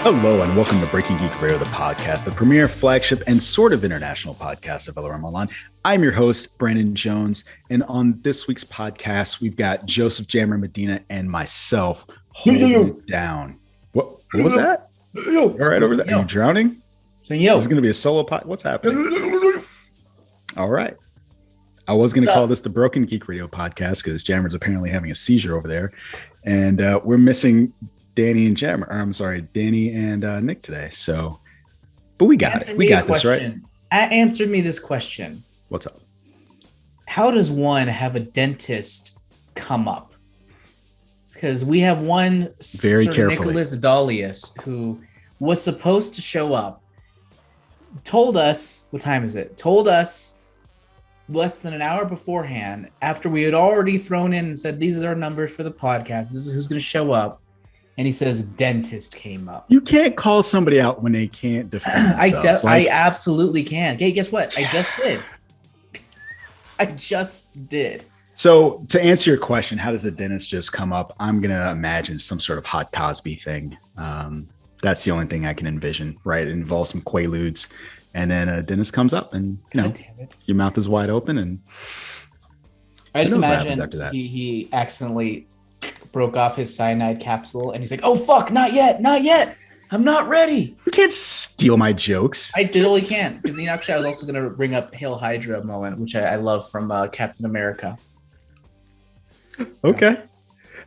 Hello and welcome to Breaking Geek Radio, the podcast, the premier flagship and sort of international podcast of LRM Online. I'm your host, Brandon Jones, and on this week's podcast, we've got Joseph Jammer Medina and myself holding it down. What was that? All right, over there. Are you drowning? So, yo. This is going to be a solo pod. What's happening? All right. I was going to call this the Broken Geek Radio podcast because Jammer's apparently having a seizure over there, and we're missing Danny and Jammer. Danny and Nick today. So, but we got it. We got this, right? Answered me this question. What's up? How does one have a dentist come up? Because we have one very carefully. Nicholas Dalius who was supposed to show up. Told us, what time is it? Told us less than an hour beforehand, after we had already thrown in and said, these are our numbers for the podcast. This is who's going to show up. And he says, dentist came up. You can't call somebody out when they can't defend themselves. I absolutely can. Okay, guess what? I just did. I just did. So to answer your question, how does a dentist just come up? I'm going to imagine some sort of Hot Cosby thing. That's the only thing I can envision, right? It involves some Quaaludes. And then a dentist comes up and, your mouth is wide open. And I just imagine he accidentally broke off his cyanide capsule and he's like, oh, fuck, not yet. I'm not ready. You can't steal my jokes. I totally can't. Because actually, I was also going to bring up Hail Hydra moment, which I love from Captain America. Okay.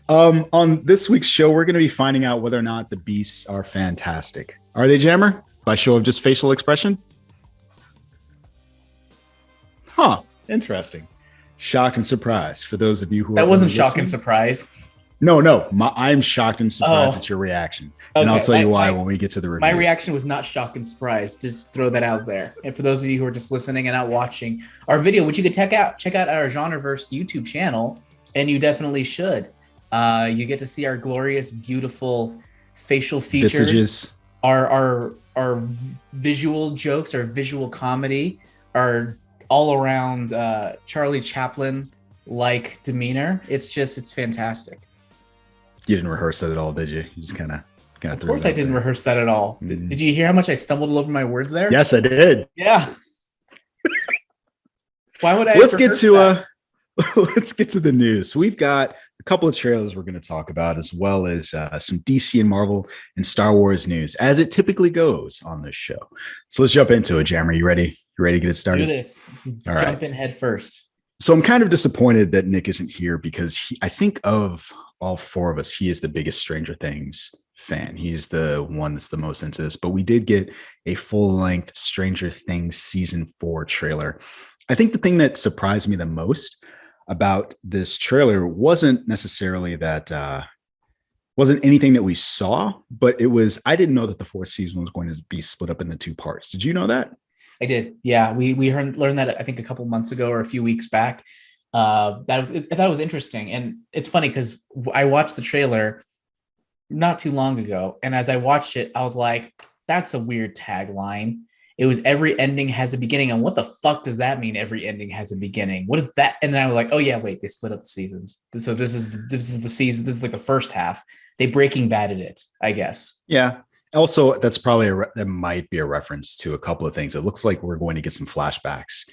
On this week's show, we're going to be finding out whether or not the beasts are fantastic. Are they, Jammer? By show of just facial expression? Huh. Interesting. Shocked and surprised for those of you who that wasn't shock and surprise. No. I'm shocked and surprised at your reaction. Okay. And I'll tell you why when we get to the review. My reaction was not shock and surprise. Just throw that out there. And for those of you who are just listening and not watching our video, which you could check out our Genreverse YouTube channel, and you definitely should. You get to see our glorious, beautiful facial features. Visages. Our visual jokes, our visual comedy, our all around Charlie Chaplin like demeanor. It's fantastic. You didn't rehearse that at all, did you? You just kind of threw it out. Of course I didn't rehearse that at all. Mm. Did you hear how much I stumbled over my words there? Yes, I did. Yeah. Why would I? Let's get to the news. We've got a couple of trailers we're going to talk about, as well as some DC and Marvel and Star Wars news, as it typically goes on this show. So let's jump into it, Jammer. You ready? You ready to get it started? Do this. Jump in head first. So I'm kind of disappointed that Nick isn't here because I think of all four of us, he is the biggest Stranger Things fan. He's the one that's the most into this. But we did get a full-length Stranger Things season 4 trailer. I think the thing that surprised me the most about this trailer wasn't necessarily that wasn't anything that we saw, but it was, I didn't know that the 4th season was going to be split up into 2 parts. Did you know that? I did. Yeah. We learned that I think a couple months ago or a few weeks back. I thought it was interesting. And it's funny because I watched the trailer not too long ago. And as I watched it, I was like, that's a weird tagline. It was every ending has a beginning. And what the fuck does that mean? Every ending has a beginning. What is that? And then I was like, oh yeah, wait, they split up the seasons. So this is the season. This is like the first half. They Breaking Badded it, I guess. Yeah. Also, that's probably that might be a reference to a couple of things. It looks like we're going to get some flashbacks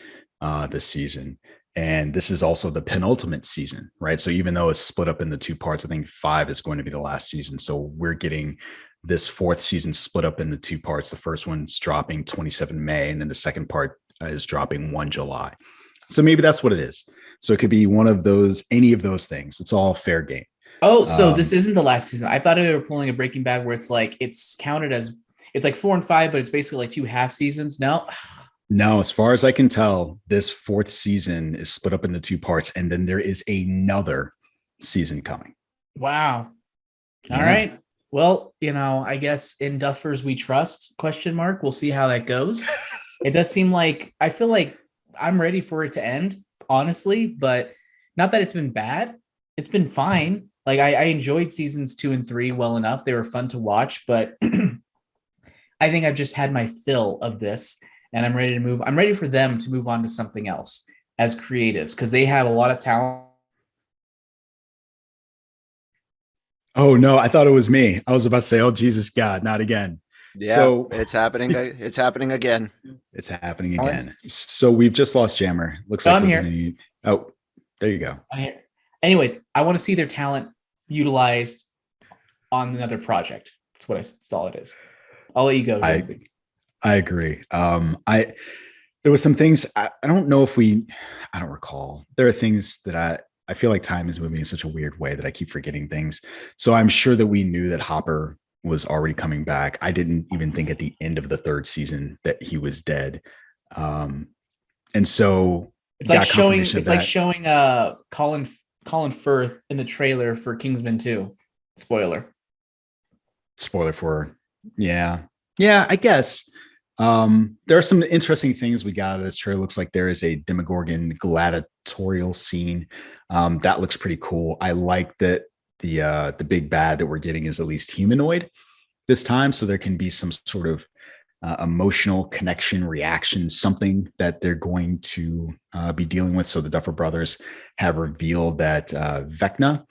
this season. And this is also the penultimate season, right? So even though it's split up into 2 parts, I think 5 is going to be the last season. So we're getting this 4th season split up into 2 parts. The first one's dropping 27 May, and then the second part is dropping 1 July. So maybe that's what it is. So it could be one of those, any of those things. It's all fair game. Oh, so this isn't the last season. I thought they were pulling a Breaking Bad where it's like, it's counted as, it's like 4 and 5, but it's basically like 2 half seasons. No, as far as I can tell, this 4th season is split up into 2 parts, and then there is another season coming. Wow. All right. Well, I guess in Duffers we trust, ? We'll see how that goes. It does seem like, I feel like I'm ready for it to end, honestly, but not that it's been bad. It's been fine. Like I enjoyed seasons 2 and 3 well enough. They were fun to watch, but I think I've just had my fill of this. And I'm ready to move. I'm ready for them to move on to something else as creatives because they have a lot of talent. Oh no, I thought it was me. I was about to say, "Oh Jesus God, not again." Yeah, So it's happening. It's happening again. it's happening Alex? again. So we've just lost Jammer. Looks No, like I'm we're gonna here. need. Oh, there you go. I'm here. Anyways, I want to see their talent utilized on another project. That's all it is. I'll let you go, I Jonesy. I agree. I there was some things I don't know if we. I don't recall. There are things that I feel like time is moving in such a weird way that I keep forgetting things. So I'm sure that we knew that Hopper was already coming back. I didn't even think at the end of the third season that he was dead. Um, and so got confirmation of It's like that. showing Colin Firth in the trailer for Kingsman 2. Spoiler. Spoiler for yeah. Yeah, I guess. There are some interesting things we got out of this trailer. Looks like there is a Demogorgon gladiatorial scene. That looks pretty cool. I like that the big bad that we're getting is at least humanoid this time, so there can be some sort of emotional connection, reaction, something that they're going to be dealing with. So the Duffer Brothers have revealed that Vecna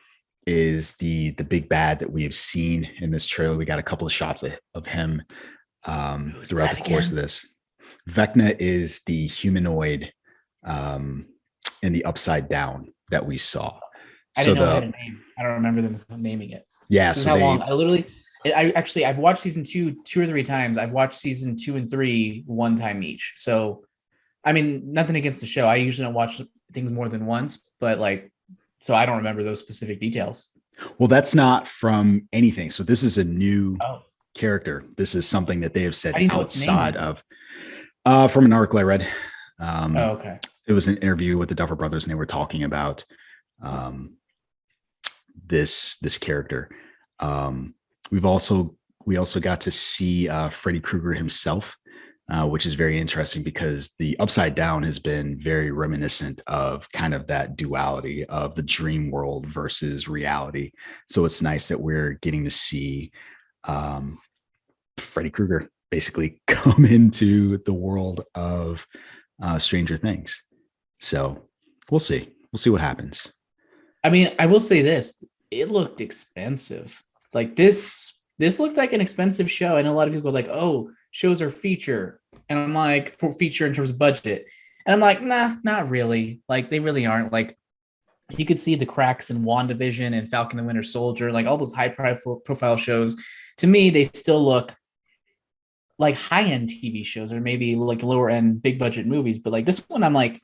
is the big bad that we have seen in this trailer. We got a couple of shots of him Who's throughout that the course again? of this. Vecna is the humanoid um, in the Upside Down that we saw. I So didn't know it had the a name. I don't remember them naming it. yeah, This is so how long they I literally. I've watched season two or three times. I've watched season 2 and 3 one time each. So I mean, nothing against the show. I usually don't watch things more than once, but like, so I don't remember those specific details. well, that's not from anything. So this is a new Oh, character. This is something that they have how said do you know its name outside then? of from an article I read. Oh, Um, okay. it was an interview with the Duffer Brothers, and they were talking about um, this character. Um, we've also we also got to see Freddy Krueger himself, which is very interesting because the Upside Down has been very reminiscent of kind of that duality of the dream world versus reality. So it's nice that we're getting to see um, Freddy Krueger basically come into the world of Stranger Things. So we'll see. We'll see what happens. I mean, I will say this: it looked expensive. Like this looked like an expensive show. I know a lot of people are like, "Oh, shows are feature," and I'm like, "For feature in terms of budget," and I'm like, "Nah, not really. Like they really aren't. Like you could see the cracks in WandaVision and Falcon and Winter Soldier, like all those high profile shows. To me, they still look like high end TV shows or maybe like lower end big budget movies. But like this one, I'm like,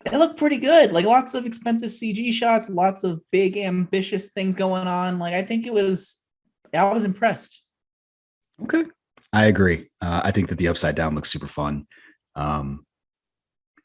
it looked pretty good. Like lots of expensive CG shots, lots of big ambitious things going on. Like I think I was impressed. Okay. I agree. I think that the Upside Down looks super fun. Um,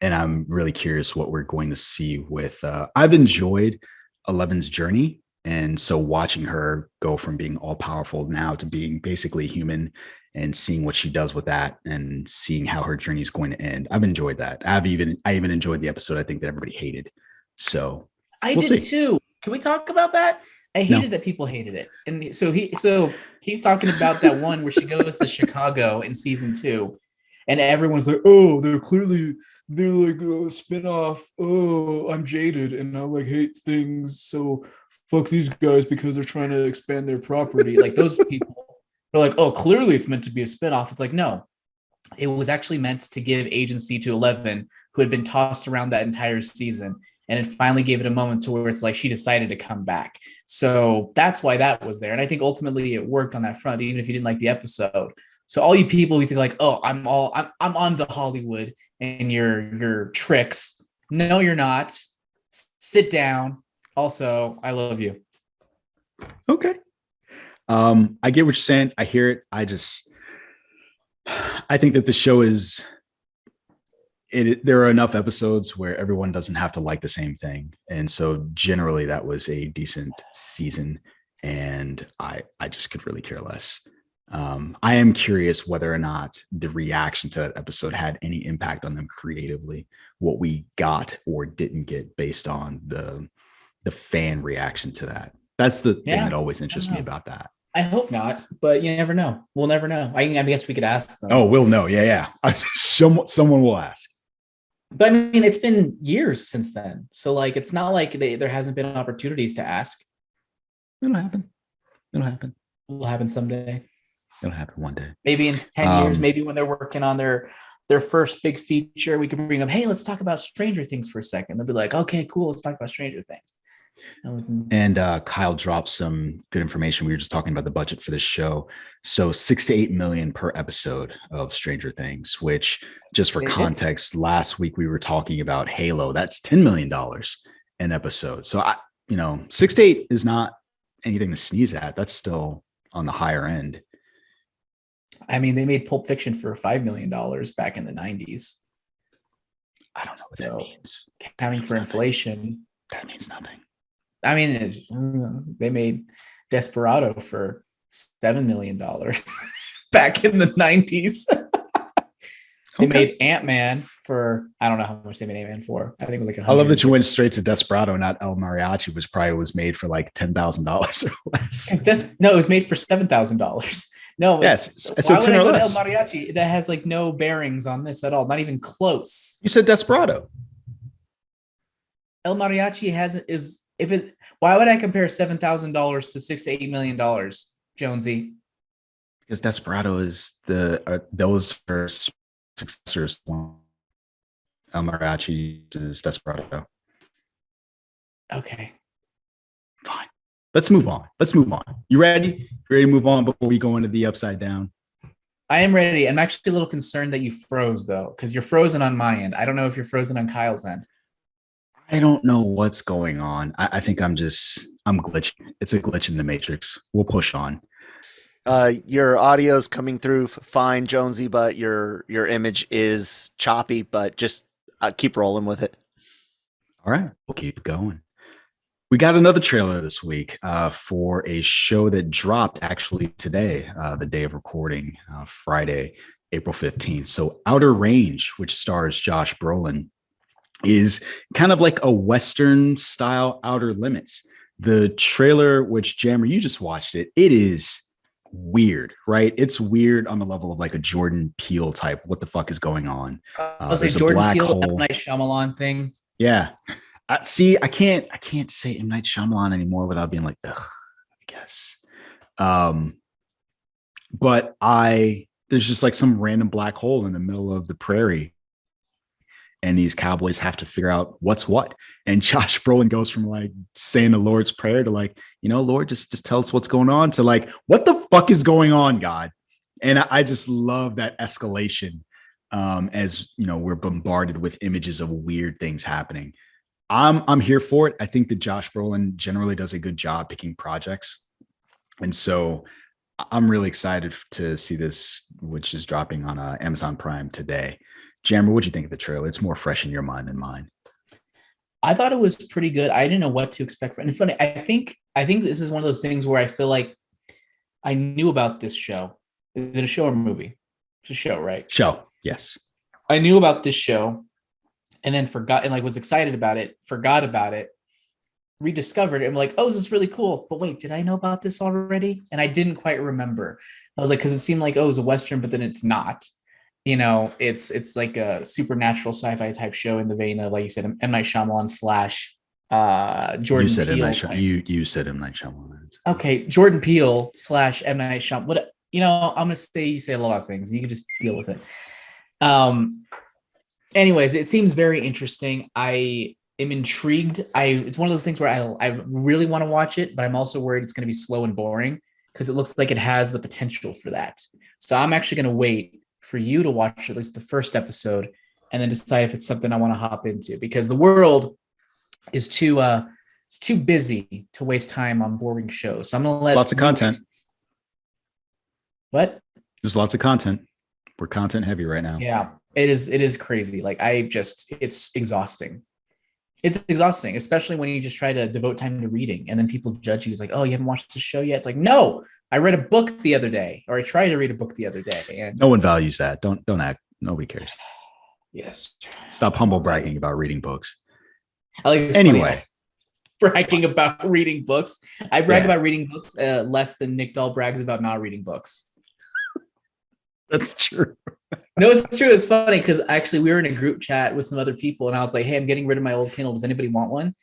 and I'm really curious what we're going to see with. I've enjoyed Eleven's journey. And so watching her go from being all powerful now to being basically human and seeing what she does with that and seeing how her journey is going to end. I've enjoyed that. I even enjoyed the episode I think that everybody hated. So I we'll did see. too. Can we talk about that? I hated No. that people hated it. And so he's talking about that one where she goes to Chicago in season 2 and everyone's like, "Oh, they're like a spin-off. Oh, I'm jaded and I like hate things. So fuck these guys because they're trying to expand their property." Like those people are like, "Oh, clearly it's meant to be a spin-off." It's like, "No, it was actually meant to give agency to 11, who had been tossed around that entire season. And it finally gave it a moment to where it's like she decided to come back. So that's why that was there. And I think ultimately it worked on that front, even if you didn't like the episode. So all you people, we think like, "Oh, I'm on to Hollywood and your tricks." No, you're not. Sit down. Also, I love you. Okay. I get what you're saying. I hear it. I think that the show is there are enough episodes where everyone doesn't have to like the same thing. And so generally that was a decent season and I just could really care less. I am curious whether or not the reaction to that episode had any impact on them creatively, what we got or didn't get based on the fan reaction to that. That's the thing that Yeah. always I don't interests me know. about that. I hope not, but you never know. We'll never know. I guess we could ask Oh, them. we'll know. Yeah, yeah. Someone will ask. But I mean, it's been years since then. So like it's not like there hasn't been opportunities to ask. It'll happen. It'll happen. It'll happen someday. It'll happen one day. Maybe in 10 years, maybe when they're working on their first big feature, we can bring up, hey, let's talk about Stranger Things for a second. They'll be like, okay, cool, let's talk about Stranger Things. And Kyle dropped some good information. We were just talking about the budget for this show. So 6 to 8 million per episode of Stranger Things, which just for context, last week we were talking about Halo. That's $10 million an episode. So 6 to 8 is not anything to sneeze at. That's still on the higher end. I mean, they made Pulp Fiction for $5 million back in the 90s. I don't know what that means. Counting for inflation. That means nothing. I mean, they made Desperado for $7 million back in the 90s. They made Ant-Man for, I don't know how much they made Ant-Man for. I think it was like I love that you went straight to Desperado, not El Mariachi, which probably was made for like $10,000 or less. No, it was made for $7,000. No, yes. Why would I go to El Mariachi? That has like no bearings on this at all. Not even close. You said Desperado. El Mariachi why would I compare $7,000 to $6 to $8 million, Jonesy? Because Desperado is those are successors. El Mariachi is Desperado. Okay. Fine. Let's move on. You ready? You ready to move on before we go into the upside down? I am ready. I'm actually a little concerned that you froze though, because you're frozen on my end. I don't know if you're frozen on Kyle's end. I don't know what's going on. I think I'm glitching. It's a glitch in the matrix. We'll push on. Your audio's coming through fine, Jonesy, but your image is choppy, but just keep rolling with it. All right. We'll keep going. We got another trailer this week for a show that dropped actually today, the day of recording, Friday, April 15th. So Outer Range, which stars Josh Brolin, is kind of like a Western style Outer Limits. The trailer, which Jammer, you just watched it is weird, right? It's weird on the level of like a Jordan Peele type. What the fuck is going on? There's a Jordan Peele, M. Night Shyamalan thing. Yeah. See, I can't say M. Night Shyamalan anymore without being like, ugh, I guess. But there's just like some random black hole in the middle of the prairie. And these cowboys have to figure out what's what. And Josh Brolin goes from like saying the Lord's Prayer to like, Lord, just tell us what's going on, to like, what the fuck is going on, God? And I just love that escalation as, we're bombarded with images of weird things happening. I'm here for it. I think that Josh Brolin generally does a good job picking projects. And so I'm really excited to see this, which is dropping on Amazon Prime today. Jammer, what do you think of the trailer? It's more fresh in your mind than mine. I thought it was pretty good. I didn't know what to expect. And funny, I think this is one of those things where I feel like I knew about this show. Is it a show or a movie? It's a show, right? Show, yes. I knew about this show and then forgot, and like was excited about it, forgot about it, rediscovered it. I'm like, oh, this is really cool. But wait, did I know about this already? And I didn't quite remember. I was like, because it seemed like, oh, it was a Western, but then it's not. It's like a supernatural sci-fi type show in the vein of, like you said, M. Night Shyamalan / Jordan you said Peele. You said M. Night Shyamalan. Okay, Jordan Peele / M. Night Shyamalan. What I'm gonna say? You say a lot of things. You can just deal with it. Anyways, it seems very interesting. I am intrigued. It's one of those things where I really want to watch it, but I'm also worried it's going to be slow and boring because it looks like it has the potential for that. So I'm actually going to wait for you to watch at least the first episode and then decide if it's something I want to hop into, because the world is too busy to waste time on boring shows. So I'm going to let lots of content. What? There's lots of content. We're content heavy right now. Yeah, it is crazy. Like it's exhausting. It's exhausting, especially when you just try to devote time to reading and then people judge you. It's like, oh, you haven't watched the show yet. It's like, no, I read a book the other day, or I tried to read a book the other day. And no one values that. Don't act. Nobody cares. Yes. Stop humble bragging about reading books. I like anyway. Bragging about reading books. I brag about reading books less than Nick Dahl brags about not reading books. That's true. No, it's true. It's funny because actually we were in a group chat with some other people and I was like, hey, I'm getting rid of my old Kindle. Does anybody want one?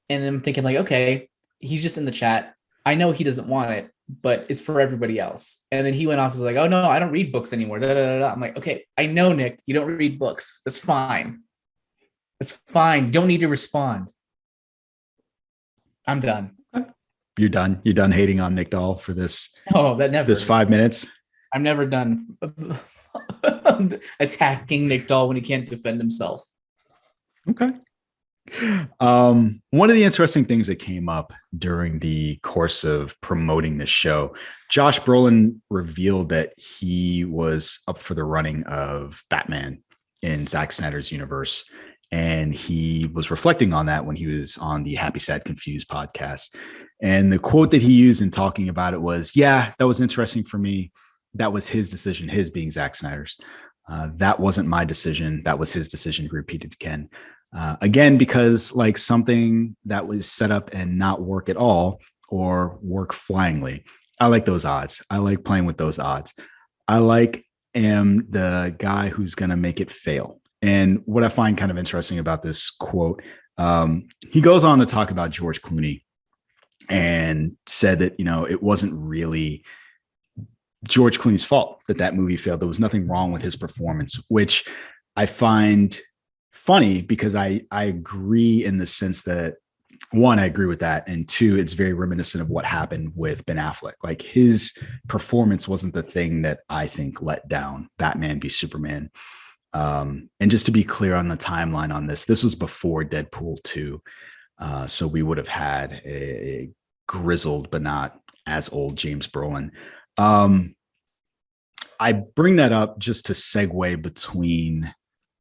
And I'm thinking like, okay, he's just in the chat. I know he doesn't want it, but it's for everybody else. And then he went off and was like, oh no, I don't read books anymore. Da, da, da, da. I'm like, okay, I know, Nick, you don't read books. That's fine. It's fine. You don't need to respond. I'm done. You're done. You're done hating on Nick Dahl for this. Oh, that never. This 5 minutes. I'm never done attacking Nick Dahl when he can't defend himself. Okay. One of the interesting things that came up during the course of promoting this show, Josh Brolin revealed that he was up for the running of Batman in Zack Snyder's universe. And he was reflecting on that when he was on the Happy, Sad, Confused podcast. And the quote that he used in talking about it was, yeah, that was interesting for me. That was his decision, his being Zack Snyder's. That wasn't my decision. That was his decision, he repeated again. Again, because like something that was set up and not work at all or work flyingly. I like those odds. I like playing with those odds. I am the guy who's going to make it fail. And what I find kind of interesting about this quote, he goes on to talk about George Clooney and said that, it wasn't really George Clooney's fault that movie failed. There was nothing wrong with his performance, which I find funny because I agree in the sense that, one, I agree with that. And two, it's very reminiscent of what happened with Ben Affleck. Like his performance wasn't the thing that I think let down Batman v Superman. And just to be clear on the timeline on this was before Deadpool 2. So we would have had a grizzled, but not as old James Brolin. I bring that up just to segue between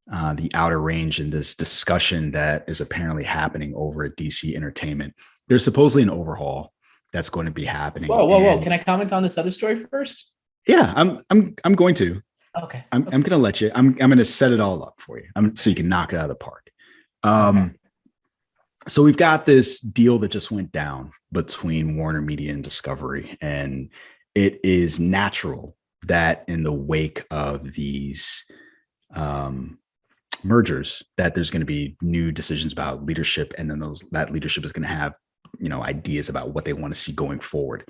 the Outer Range and this discussion that is apparently happening over at DC Entertainment. There's supposedly an overhaul that's going to be happening. Whoa. Can I comment on this other story first? Yeah, I'm going to. Okay. I'm going to let you. I'm going to set it all up for you. So you can knock it out of the park. Okay. So we've got this deal that just went down between Warner Media and Discovery, and it is natural that in the wake of these mergers, that there's going to be new decisions about leadership, and then that leadership is going to have ideas about what they want to see going forward.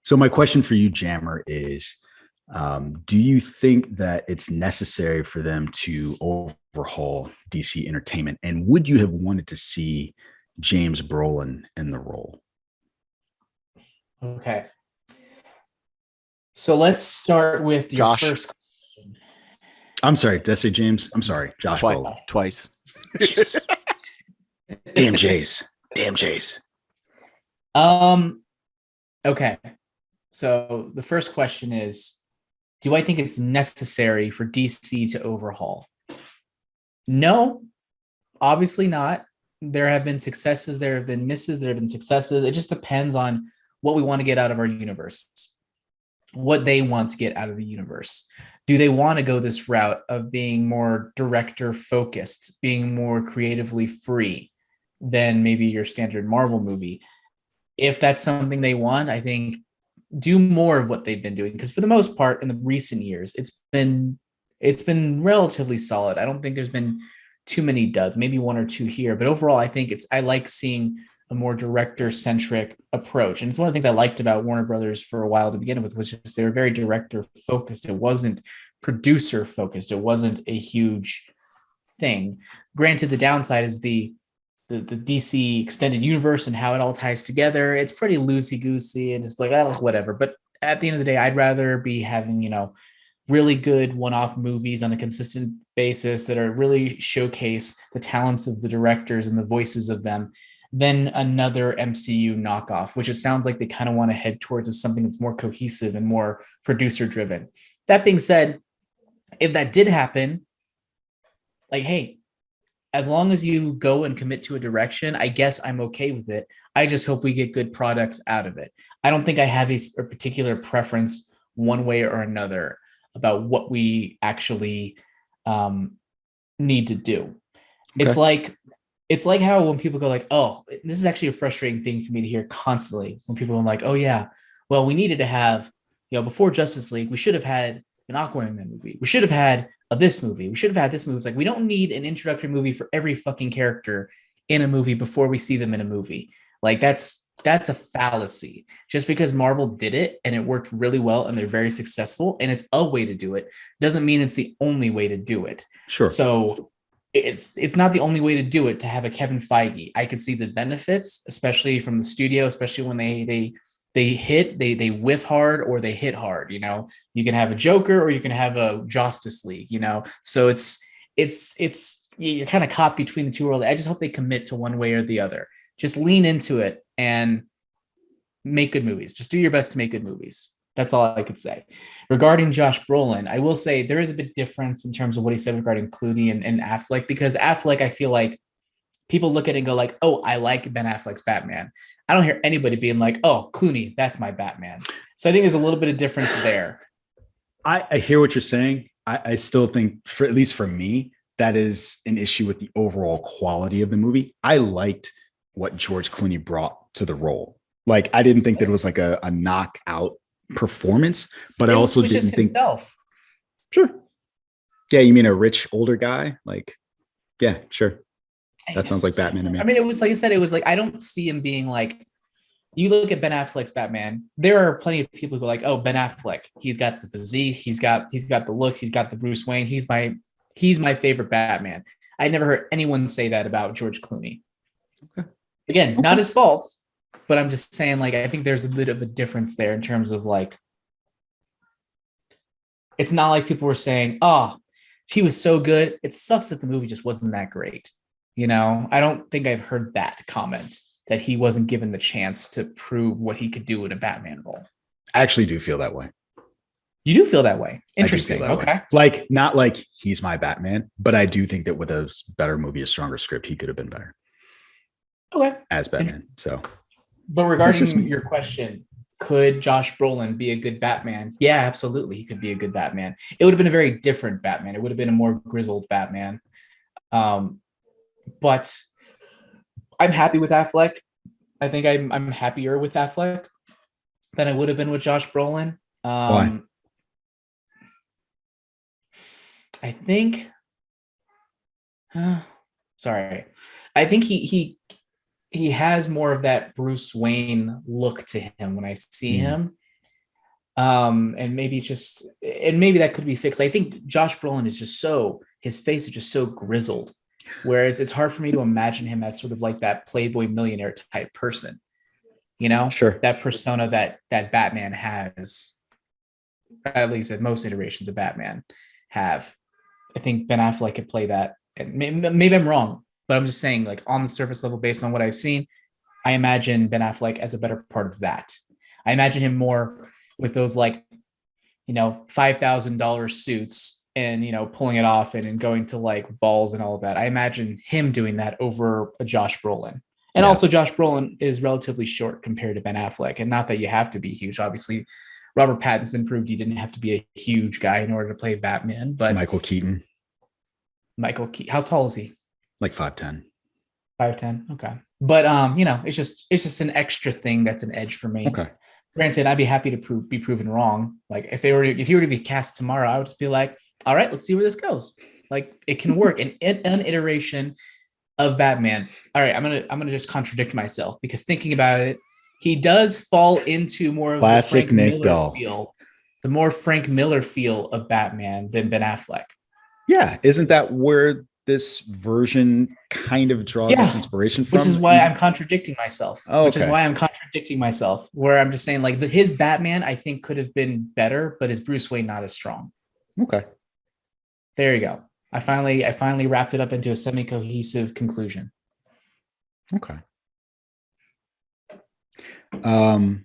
So my question for you, Jammer, is do you think that it's necessary for them to overhaul DC Entertainment? And would you have wanted to see James Brolin in the role? Okay. So let's start with your Josh. first question. I'm sorry. Did I say James? I'm sorry. Josh Brolin. Twice. Jesus. Damn Jays. Damn Jays. Okay. So the first question is, do I think it's necessary for DC to overhaul? No, obviously not. There have been successes, there have been misses, there have been successes. It just depends on what we want to get out of our universe, what they want to get out of the universe. Do they want to go this route of being more director focused, being more creatively free than maybe your standard Marvel movie? If that's something they want, I think do more of what they've been doing, because for the most part in the recent years it's been relatively solid. I don't think there's been too many duds, maybe one or two here, but overall I like seeing a more director centric approach. And it's one of the things I liked about Warner Brothers for a while to begin with, was just they were very director focused. It wasn't producer focused. It wasn't a huge thing. Granted, the downside is the DC extended universe and how it all ties together. It's pretty loosey-goosey and just like, oh, whatever. But at the end of the day, I'd rather be having, really good one-off movies on a consistent basis that are really showcase the talents of the directors and the voices of them than another MCU knockoff, which it sounds like they kind of want to head towards as something that's more cohesive and more producer-driven. That being said, if that did happen, like, hey, as long as you go and commit to a direction, I guess I'm okay with it. I just hope we get good products out of it. I don't think I have a particular preference one way or another about what we actually need to do. Okay. It's like how when people go like, oh, this is actually a frustrating thing for me to hear constantly when people are like, oh yeah, well, we needed to have, before Justice League, we should have had an Aquaman movie. We should have had this movie. We should have had this movie. It's like, we don't need an introductory movie for every fucking character in a movie before we see them in a movie. Like that's a fallacy. Just because Marvel did it and it worked really well and they're very successful and it's a way to do it doesn't mean it's the only way to do it. Sure. So it's not the only way to do it to have a Kevin Feige. I could see the benefits, especially from the studio, especially when they whiff hard or they hit hard. You know, you can have a Joker or you can have a Justice League. You know, so it's you're kind of caught between the two worlds. I just hope they commit to one way or the other. Just lean into it and make good movies. Just do your best to make good movies. That's all I could say. Regarding Josh Brolin, I will say there is a bit difference in terms of what he said regarding Clooney and Affleck, because Affleck, I feel like people look at it and go like, oh, I like Ben Affleck's Batman. I don't hear anybody being like, oh, Clooney, that's my Batman. So I think there's a little bit of difference there. I hear what you're saying. I still think, for at least for me, that is an issue with the overall quality of the movie. I liked what George Clooney brought to the role. Like, I didn't think that it was like a knockout performance, but I also didn't think himself. Sure. Yeah, you mean a rich older guy? Like, yeah, sure. That sounds like Batman to me. I mean, it was like I said, it was like, I don't see him being like, you look at Ben Affleck's Batman, there are plenty of people who are like, oh, Ben Affleck, he's got the physique, he's got the look, he's got the Bruce Wayne, he's my favorite Batman. I never heard anyone say that about George Clooney. Okay. Again, not his fault, but I'm just saying, like, I think there's a bit of a difference there in terms of like, it's not like people were saying, oh, he was so good. It sucks that the movie just wasn't that great. You know, I don't think I've heard that comment, that he wasn't given the chance to prove what he could do in a Batman role. I actually do feel that way. You do feel that way. Interesting. Okay. Way. Like, not like he's my Batman, but I do think that with a better movie, a stronger script, he could have been better. Okay. As Batman. So, but regarding your question, could Josh Brolin be a good Batman? Yeah, absolutely. He could be a good Batman. It would have been a very different Batman. It would have been a more grizzled Batman. But I'm happy with Affleck. I think I'm happier with Affleck than I would have been with Josh Brolin. Why? I think. Sorry. I think he has more of that Bruce Wayne look to him when I see him. And maybe that could be fixed. I think Josh Brolin is just his face is just so grizzled. Whereas it's hard for me to imagine him as sort of like that Playboy millionaire type person, you know, sure, that persona that Batman has, at least that most iterations of Batman have. I think Ben Affleck could play that. And maybe I'm wrong, but I'm just saying, like, on the surface level, based on what I've seen, I imagine Ben Affleck as a better part of that. I imagine him more with those, like, you know, $5,000 suits and, you know, pulling it off and going to like balls and all of that. I imagine him doing that over a Josh Brolin. And also Josh Brolin is relatively short compared to Ben Affleck. And not that you have to be huge. Obviously, Robert Pattinson proved you didn't have to be a huge guy in order to play Batman. But Michael Keaton. How tall is he? Like 5'10". 5'10". Okay. But you know, it's just an extra thing that's an edge for me. Okay. Granted, I'd be happy to be proven wrong. Like, if he were to be cast tomorrow, I would just be like, all right, let's see where this goes. Like, it can work. An iteration of Batman. All right, I'm gonna just contradict myself, because thinking about it, he does fall into more of classic the Frank Nick Miller feel, the more Frank Miller feel of Batman than Ben Affleck. Yeah, isn't that where this version kind of draws its inspiration from? Which is why I'm contradicting myself. Oh, which is why I'm contradicting myself, where I'm just saying, like, his Batman, I think, could have been better, but his Bruce Wayne not as strong. Okay. There you go. I finally wrapped it up into a semi-cohesive conclusion. Okay. What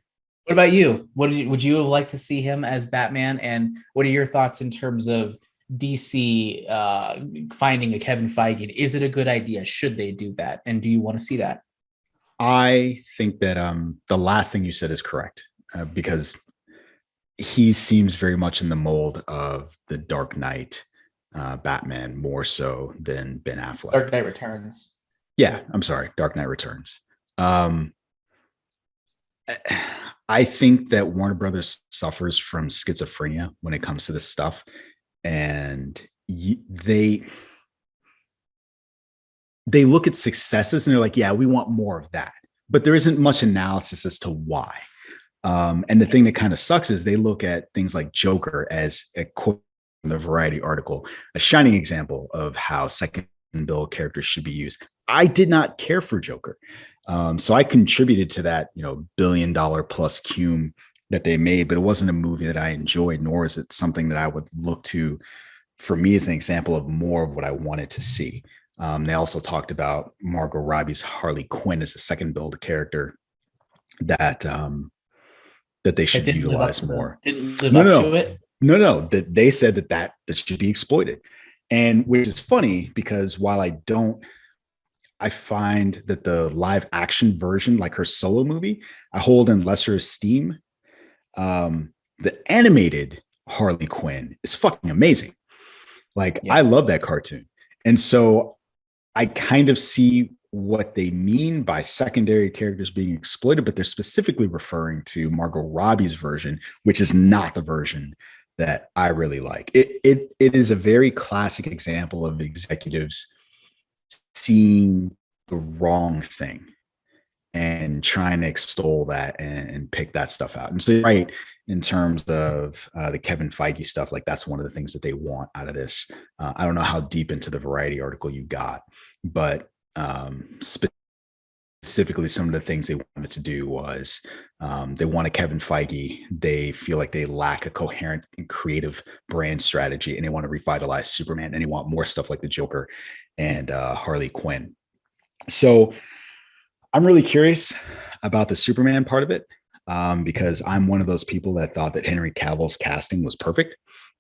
about you? Would you have liked to see him as Batman? And what are your thoughts in terms of DC finding a Kevin Feige? Is it a good idea? Should they do that? And do you want to see that? I think that the last thing you said is correct, because he seems very much in the mold of the Dark Knight Batman, more so than Ben Affleck. Dark Knight Returns. Yeah, I'm sorry, Dark Knight Returns. I think that Warner Brothers suffers from schizophrenia when it comes to this stuff, and they look at successes and they're like, yeah, we want more of that. but there isn't much analysis as to why. And the thing that kind of sucks is they look at things like Joker as a quote in the Variety article, a shining example of how second build characters should be used. I did not care for Joker. So I contributed to that, $1 billion plus cume that they made, but it wasn't a movie that I enjoyed, nor is it something that I would look to for me as an example of more of what I wanted to see. They also talked about Margot Robbie's Harley Quinn as a second build character that they should utilize more. Didn't live up to it. No, that they said that should be exploited. And which is funny because while I find that the live action version, like her solo movie, I hold in lesser esteem. The animated Harley Quinn is fucking amazing. Like, I love that cartoon. And so I kind of see what they mean by secondary characters being exploited, but they're specifically referring to Margot Robbie's version, which is not the version that I really like. It is a very classic example of executives seeing the wrong thing and trying to extol that and pick that stuff out. And so you're right, in terms of the Kevin Feige stuff, like that's one of the things that they want out of this. I don't know how deep into the Variety article you got, but specifically some of the things they wanted to do was they wanted Kevin Feige. They feel like they lack a coherent and creative brand strategy, and they want to revitalize Superman, and they want more stuff like the Joker and Harley Quinn. So I'm really curious about the Superman part of it, because I'm one of those people that thought that Henry Cavill's casting was perfect.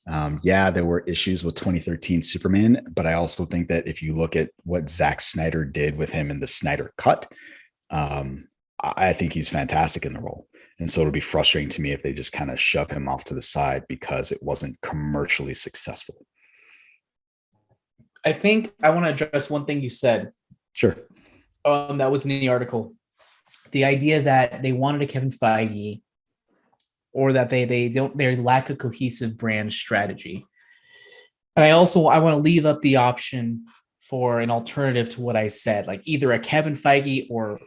There were issues with 2013 Superman, but I also think that if you look at what Zack Snyder did with him in the Snyder Cut, I think he's fantastic in the role. And so it'll be frustrating to me if they just kind of shove him off to the side because it wasn't commercially successful. I think I want to address one thing you said. Sure. That was in the article. The idea that they wanted a Kevin Feige, or that they lack a cohesive brand strategy. And I want to leave up the option for an alternative to what I said, like either a Kevin Feige or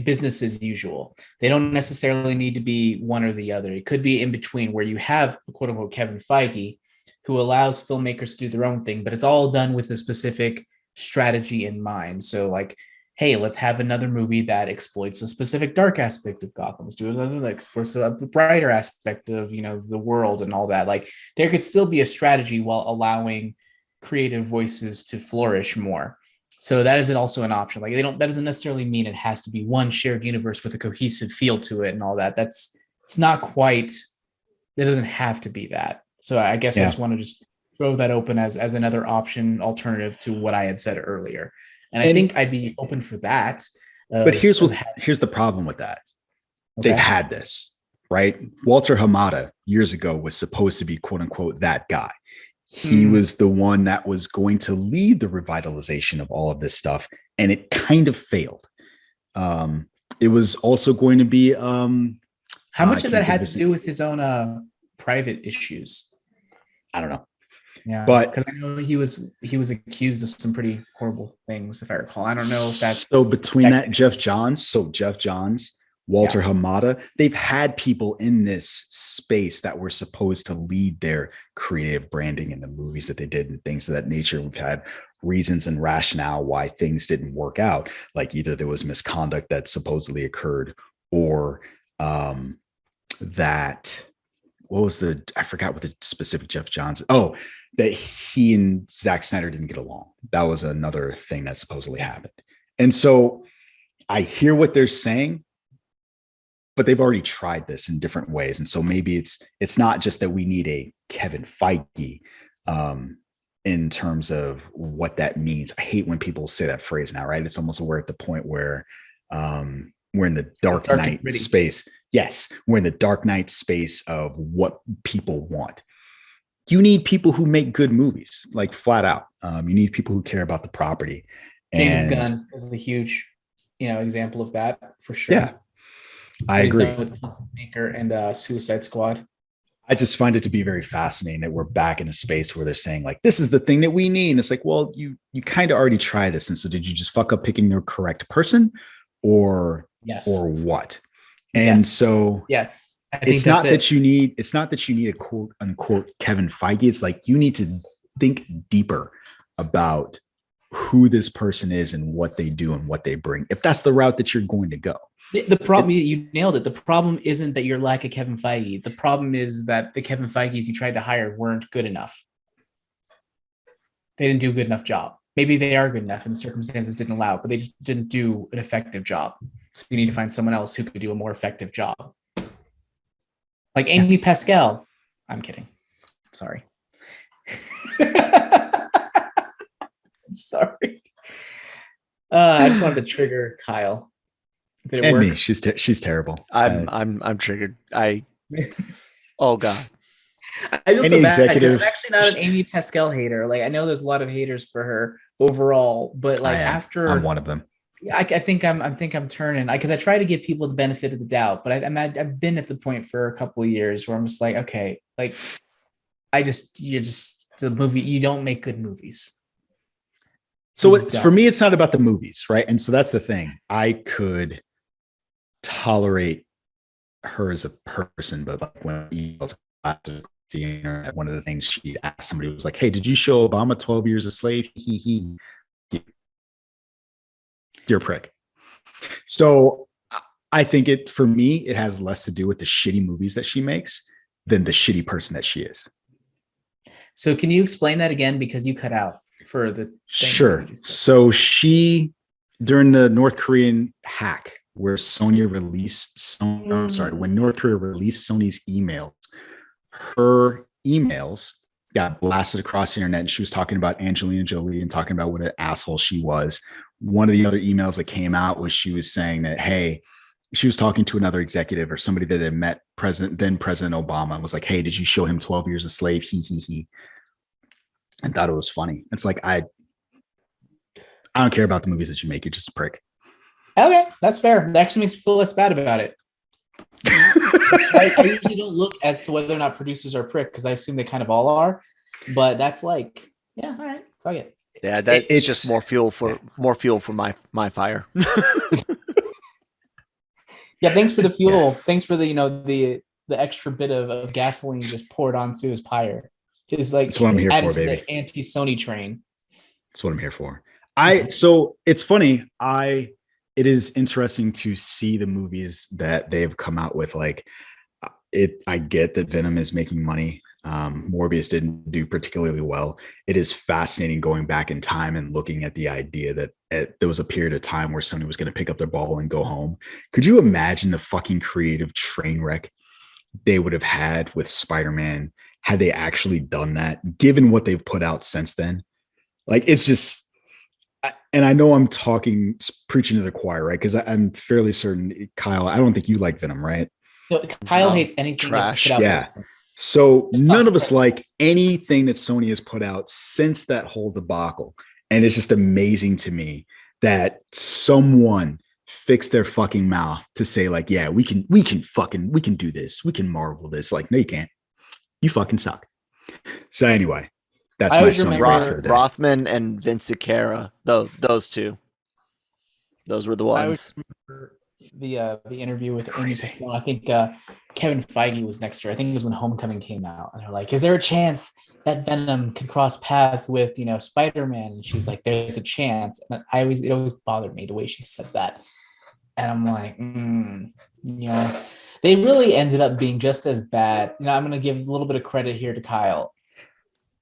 business as usual. They don't necessarily need to be one or the other. It could be in between, where you have quote unquote Kevin Feige, who allows filmmakers to do their own thing, but it's all done with a specific strategy in mind. So like, hey, let's have another movie that exploits a specific dark aspect of Gotham. Let's do another that exploits a brighter aspect of, the world and all that. Like, there could still be a strategy while allowing creative voices to flourish more. So that is also an option. Like, that doesn't necessarily mean it has to be one shared universe with a cohesive feel to it and all that. It's not quite, it doesn't have to be that. So I guess I just want to just throw that open as another option, alternative to what I had said earlier. And I think I'd be open for that. But here's the problem with that. Okay. They've had this, right? Walter Hamada years ago was supposed to be quote unquote that guy. He was the one that was going to lead the revitalization of all of this stuff, and it kind of failed. It was also going to be how much of that had to do with his own private issues? I don't know. Yeah, but because I know he was accused of some pretty horrible things, if I recall. I don't know if that's so between that Jeff Johns, Walter Hamada, they've had people in this space that were supposed to lead their creative branding in the movies that they did and things of that nature. We've had reasons and rationale why things didn't work out, like either there was misconduct that supposedly occurred, or that I forgot what the specific Jeff Johns. Oh, that he and Zack Snyder didn't get along. That was another thing that supposedly happened. And so I hear what they're saying, but they've already tried this in different ways. And so maybe it's not just that we need a Kevin Feige in terms of what that means. I hate when people say that phrase now, right? It's almost we're at the point where we're in the dark night space. Yes, we're in the dark night space of what people want. You need people who make good movies, like flat out. You need people who care about the property. James Gunn is a huge, example of that for sure. Yeah, I agree. With Peacemaker and Suicide Squad. I just find it to be very fascinating that we're back in a space where they're saying like, this is the thing that we need. And it's like, well, you kind of already tried this. And so did you just fuck up picking the correct person? or Yes. what? And so yes, I think it's not that you need a quote unquote Kevin Feige. It's like you need to think deeper about who this person is and what they do and what they bring, if that's the route that you're going to go. The problem, you nailed it. The problem isn't that you're lack of Kevin Feige. The problem is that the Kevin Feiges you tried to hire weren't good enough. They didn't do a good enough job. Maybe they are good enough and the circumstances didn't allow, but they just didn't do an effective job. So you need to find someone else who could do a more effective job. Like Amy Pascal. I'm kidding. Sorry. I'm sorry. I just wanted to trigger Kyle. Did it work? Me. She's terrible. I'm triggered. Oh god. I feel so bad because I'm actually not an Amy Pascal hater. Like I know there's a lot of haters for her overall, but like I'm one of them. I think I'm turning because I try to give people the benefit of the doubt, but I've been at the point for a couple of years where I'm just like, okay, like you're just the movie. You don't make good movies. So for me, it's not about the movies, right? And so that's the thing. I could tolerate her as a person, but like when emails the internet, one of the things she asked somebody was like, "Hey, did you show Obama 12 Years a Slave?" You're a prick. So I think for me, it has less to do with the shitty movies that she makes than the shitty person that she is. So can you explain that again? Because you cut out for the thing. Sure. So during the North Korean hack where when North Korea released Sony's emails, her emails got blasted across the internet. And she was talking about Angelina Jolie and talking about what an asshole she was. One of the other emails that came out was she was saying that, hey, she was talking to another executive or somebody that had met then President Obama and was like, hey, did you show him 12 Years a Slave? He. And thought it was funny. It's like, I don't care about the movies that you make. You're just a prick. Okay, that's fair. That actually makes me feel less bad about it. I usually don't look as to whether or not producers are a prick because I assume they kind of all are. But that's like, yeah, all right, fuck it. Yeah, it's just more fuel for my fire. Yeah, thanks for the fuel. Yeah. Thanks for the extra bit of gasoline just poured onto his pyre. Is like that's what I'm here for, baby. The anti-Sony train. That's what I'm here for. So it's funny. It is interesting to see the movies that they've come out with. Like I get that Venom is making money. Morbius didn't do particularly well. It is fascinating going back in time and looking at the idea that there was a period of time where Sony was going to pick up their ball and go home. Could you imagine the fucking creative train wreck they would have had with Spider-Man had they actually done that, given what they've put out since then? Like, it's just, and I know I'm preaching to the choir, right? Because I'm fairly certain, Kyle, I don't think you like Venom, right? No, Kyle hates anything trash. Yeah. So none of us like anything that Sony has put out since that whole debacle. And it's just amazing to me that someone fixed their fucking mouth to say like, yeah, we can do this. We can Marvel this. Like, no, you can't. You fucking suck. So anyway, that's my Sony for the day. Rothman and Vince Icara, those two. Those were the ones. I remember the interview with Amy Pascal. I think Kevin Feige was next to her. I think it was when Homecoming came out, and they're like, "Is there a chance that Venom can cross paths with Spider-Man?" And she's like, "There's a chance." And it always bothered me the way she said that, and I'm like, they really ended up being just as bad. I'm going to give a little bit of credit here to Kyle.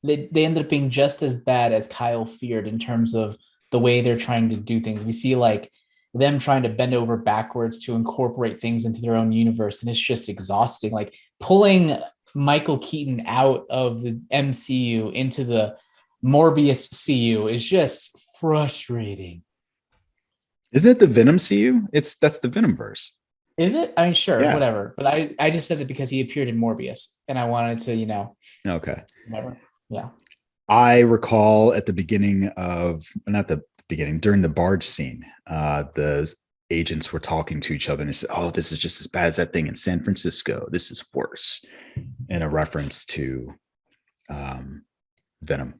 They ended up being just as bad as Kyle feared in terms of the way they're trying to do things. We see like them trying to bend over backwards to incorporate things into their own universe. And it's just exhausting. Like pulling Michael Keaton out of the MCU into the Morbius CU is just frustrating. Isn't it the Venom CU? That's the Venomverse. Is it? I mean, sure, whatever. But I just said that because he appeared in Morbius and I wanted to, Okay. Whatever. Yeah. I recall at the beginning during the barge scene, the agents were talking to each other and they said, "Oh, this is just as bad as that thing in San Francisco. This is worse," in a reference to Venom.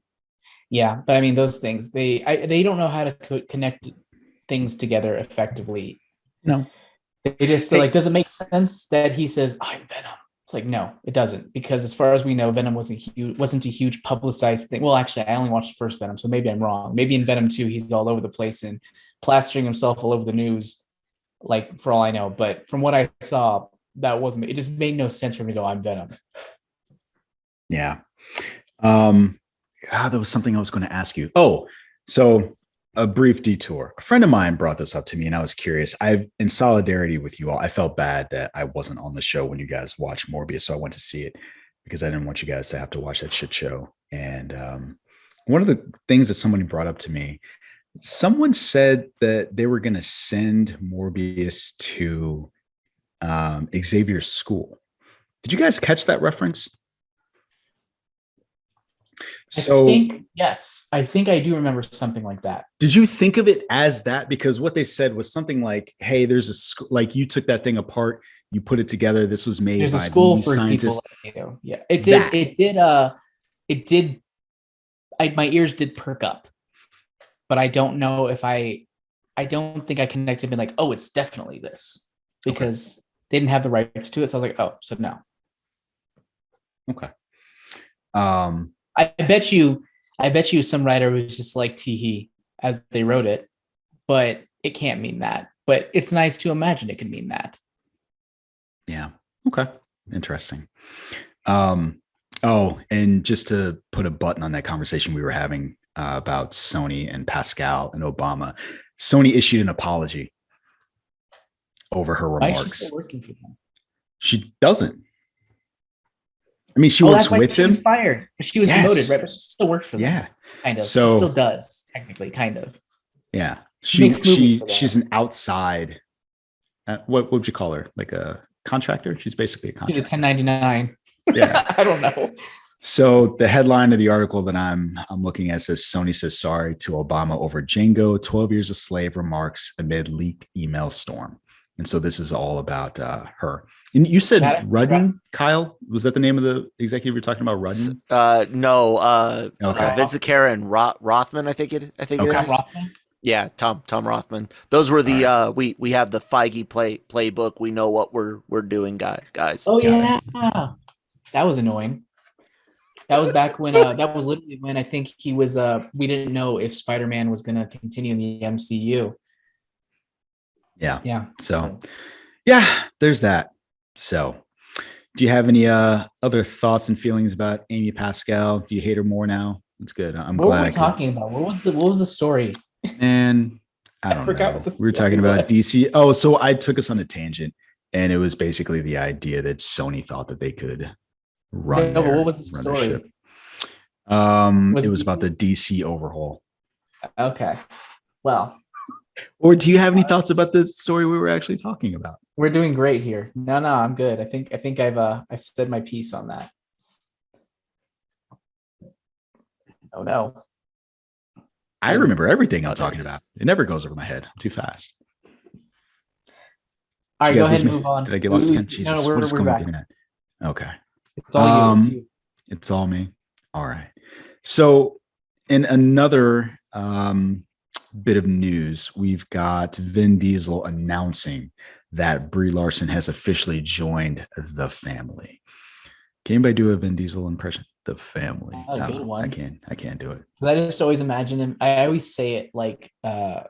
Yeah, but I mean, those things they don't know how to connect things together effectively No. They just does it make sense that he says, I'm Venom? It's like, no, it doesn't. Because as far as we know, Venom wasn't a huge publicized thing. Well, actually, I only watched the first Venom, so maybe I'm wrong. Maybe in Venom 2, he's all over the place and plastering himself all over the news, like, for all I know. But from what I saw, it just made no sense for me to go, I'm Venom. Yeah. There was something I was going to ask you. Oh, so a brief detour. A friend of mine brought this up to me and I was curious. In solidarity with you all, I felt bad that I wasn't on the show when you guys watched Morbius. So I went to see it because I didn't want you guys to have to watch that shit show. And one of the things that somebody brought up to me, someone said that they were going to send Morbius to Xavier's school. Did you guys catch that reference? So I think I do remember something like that. Did you think of it as that? Because what they said was something like, hey, there's a like you took that thing apart, you put it together. This was made there's by a school these for scientists. People like, yeah, it did. My ears did perk up, but I don't know if I don't think I connected and like, oh, it's definitely this, because they didn't have the rights to it. So I was like, oh, so no. Okay. I bet you some writer was just like teehee as they wrote it, but it can't mean that. But it's nice to imagine it can mean that. Yeah. Okay. Interesting. Oh, and just to put a button on that conversation we were having about Sony and Pascal and Obama, Sony issued an apology over her remarks. Why is she still working for them? She doesn't. I mean, she works with him. She was fired. She was demoted, right? But she still works for them. Yeah, kind of. So, she still does, technically, kind of. Yeah, she's an outside. What would you call her? Like a contractor? She's basically a contractor. She's a 1099. Yeah, I don't know. So the headline of the article that I'm looking at says Sony says sorry to Obama over Django, 12 Years a Slave remarks amid leaked email storm. And so this is all about her. And you said Rudden, Kyle? Was that the name of the executive you're talking about, Rudden? No. Okay. Vincent and Rothman, I think it is. Rothman? Yeah, Tom Rothman. Those were the we have the Feige playbook. We know what we're doing, guys. Oh yeah, that was annoying. That was back when that was literally when I think he was. We didn't know if Spider-Man was going to continue in the MCU. Yeah. So, yeah, there's that. So, do you have any other thoughts and feelings about Amy Pascal? Do you hate her more now? It's good. I'm glad. What were we talking about? What was the story? And I don't know. We were talking about DC. Oh, so I took us on a tangent, and it was basically the idea that Sony thought that they could run. No, but what was the story? It was about the DC overhaul. Okay. Well. Or do you have any thoughts about the story we were actually talking about? We're doing great here. No, I'm good. I think I've said my piece on that. Oh no. I remember everything I'm talking about. It never goes over my head. I'm too fast. All right, go ahead and move on. Did I get lost again? Jesus, no, we're back. Okay. It's all you. It's all me. All right. So in another bit of news, we've got Vin Diesel announcing that Brie Larson has officially joined the family. Can anybody do a Vin Diesel impression? The family. Good one. I can't do it. I just always imagine him. I always say it like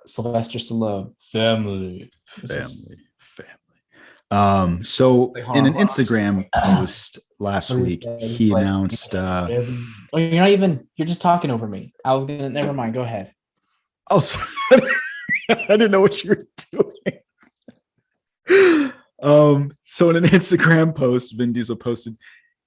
Sylvester Stallone. Family. So in an Instagram post last week, he announced you're just talking over me. I was gonna never mind. Go ahead. Oh, I didn't know what you were doing. So in an Instagram post, Vin Diesel posted,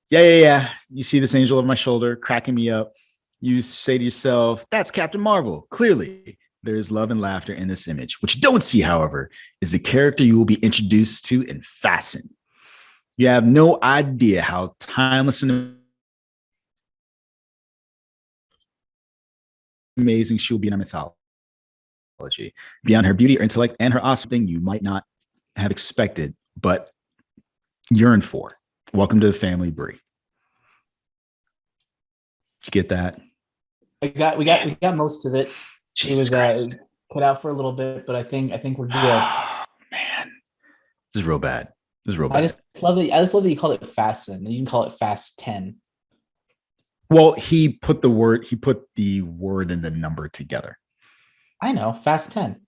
yeah. You see this angel over my shoulder cracking me up. You say to yourself, that's Captain Marvel. Clearly, there is love and laughter in this image. What you don't see, however, is the character you will be introduced to and fasten. You have no idea how timeless and amazing she will be in our mythology. Beyond her beauty or intellect and her awesome thing you might not have expected, but yearn for. Welcome to the family, Brie. Did you get that? We got most of it. Jesus Christ. Put out for a little bit, but I think we're good. Man, Man, this is real bad. This is real I bad. just love that. I just love that you call it Fasten. You can call it Fast 10. Well, he put the word and the number together. I know, Fast 10.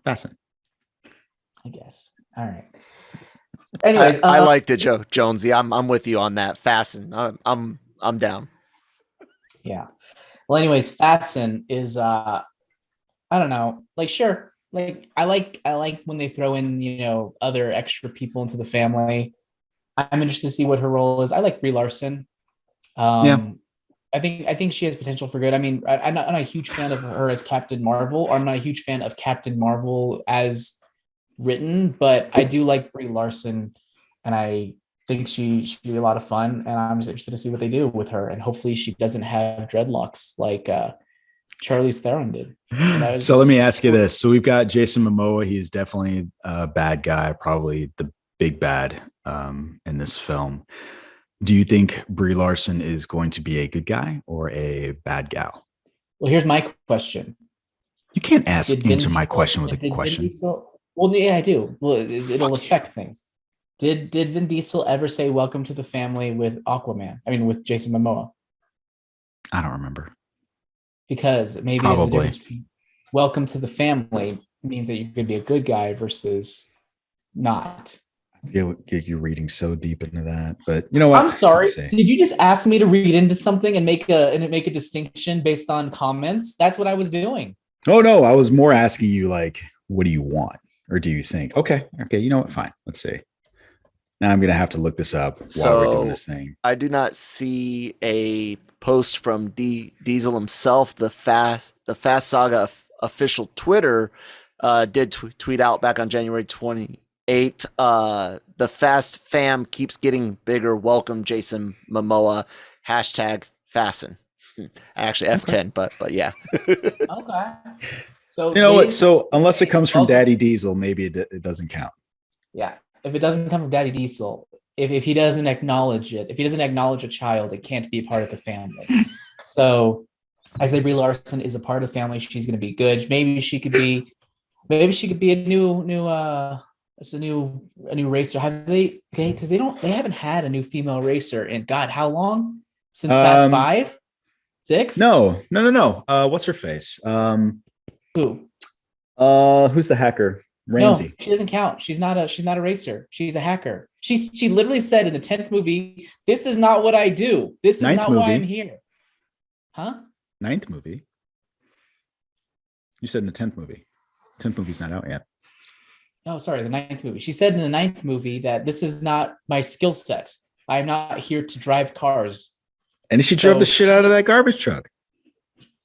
Fasten. I guess. All right. Anyways, I liked it, Jonesy. I'm with you on that. Fasten. I'm down. Yeah. Well, anyways, Fasten is I don't know. Like, sure. Like, I like when they throw in, other extra people into the family. I'm interested to see what her role is. I like Brie Larson. Yeah. I think she has potential for good. I mean, I'm not a huge fan of her as Captain Marvel, or I'm not a huge fan of Captain Marvel as written, but I do like Brie Larson, and I think she should be a lot of fun. And I'm just interested to see what they do with her, and hopefully she doesn't have dreadlocks like Charlize Theron did. So let me ask you this. So we've got Jason Momoa. He's definitely a bad guy, probably the big bad in this film. Do you think Brie Larson is going to be a good guy or a bad gal? Well, here's my question. You can't answer my question with a question. Well, yeah, I do. Well, it'll affect things. Did Vin Diesel ever say "Welcome to the family" with Aquaman? I mean, with Jason Momoa? I don't remember. Because maybe Probably. there's a difference between "Welcome to the family" means that you could be a good guy versus not. You're reading so deep into that, but you know what? I'm sorry. Did you just ask me to read into something and make a distinction based on comments? That's what I was doing. Oh no, I was more asking you like, what do you want, or do you think? Okay, you know what? Fine. Let's see. Now I'm gonna have to look this up while we're doing this thing. I do not see a post from Diesel himself. The Fast Saga official Twitter did tweet out back on January 28th. The Fast fam keeps getting bigger. Welcome, Jason Momoa. #Fasten. Actually, F10, but yeah. Okay. So you know what? So unless it comes from Daddy Diesel, maybe it doesn't count. Yeah. If it doesn't come from Daddy Diesel, if he doesn't acknowledge it, if he doesn't acknowledge a child, it can't be a part of the family. So I say Brie Larson is a part of the family. She's going to be good. Maybe she could be a new racer. Have they? Because they haven't had a new female racer in God, how long? Since Fast 5, 6? No. What's her face? Who? Who's the hacker? Ramsey. No, she doesn't count. She's not a racer. She's a hacker. She literally said in the 10th movie, "This is not what I do. This is not why I'm here." Huh? 9th movie. You said in the 10th movie. 10th movie's not out yet. No, sorry, the 9th movie. She said in the 9th movie that this is not my skill set. I'm not here to drive cars. And she drove the shit out of that garbage truck.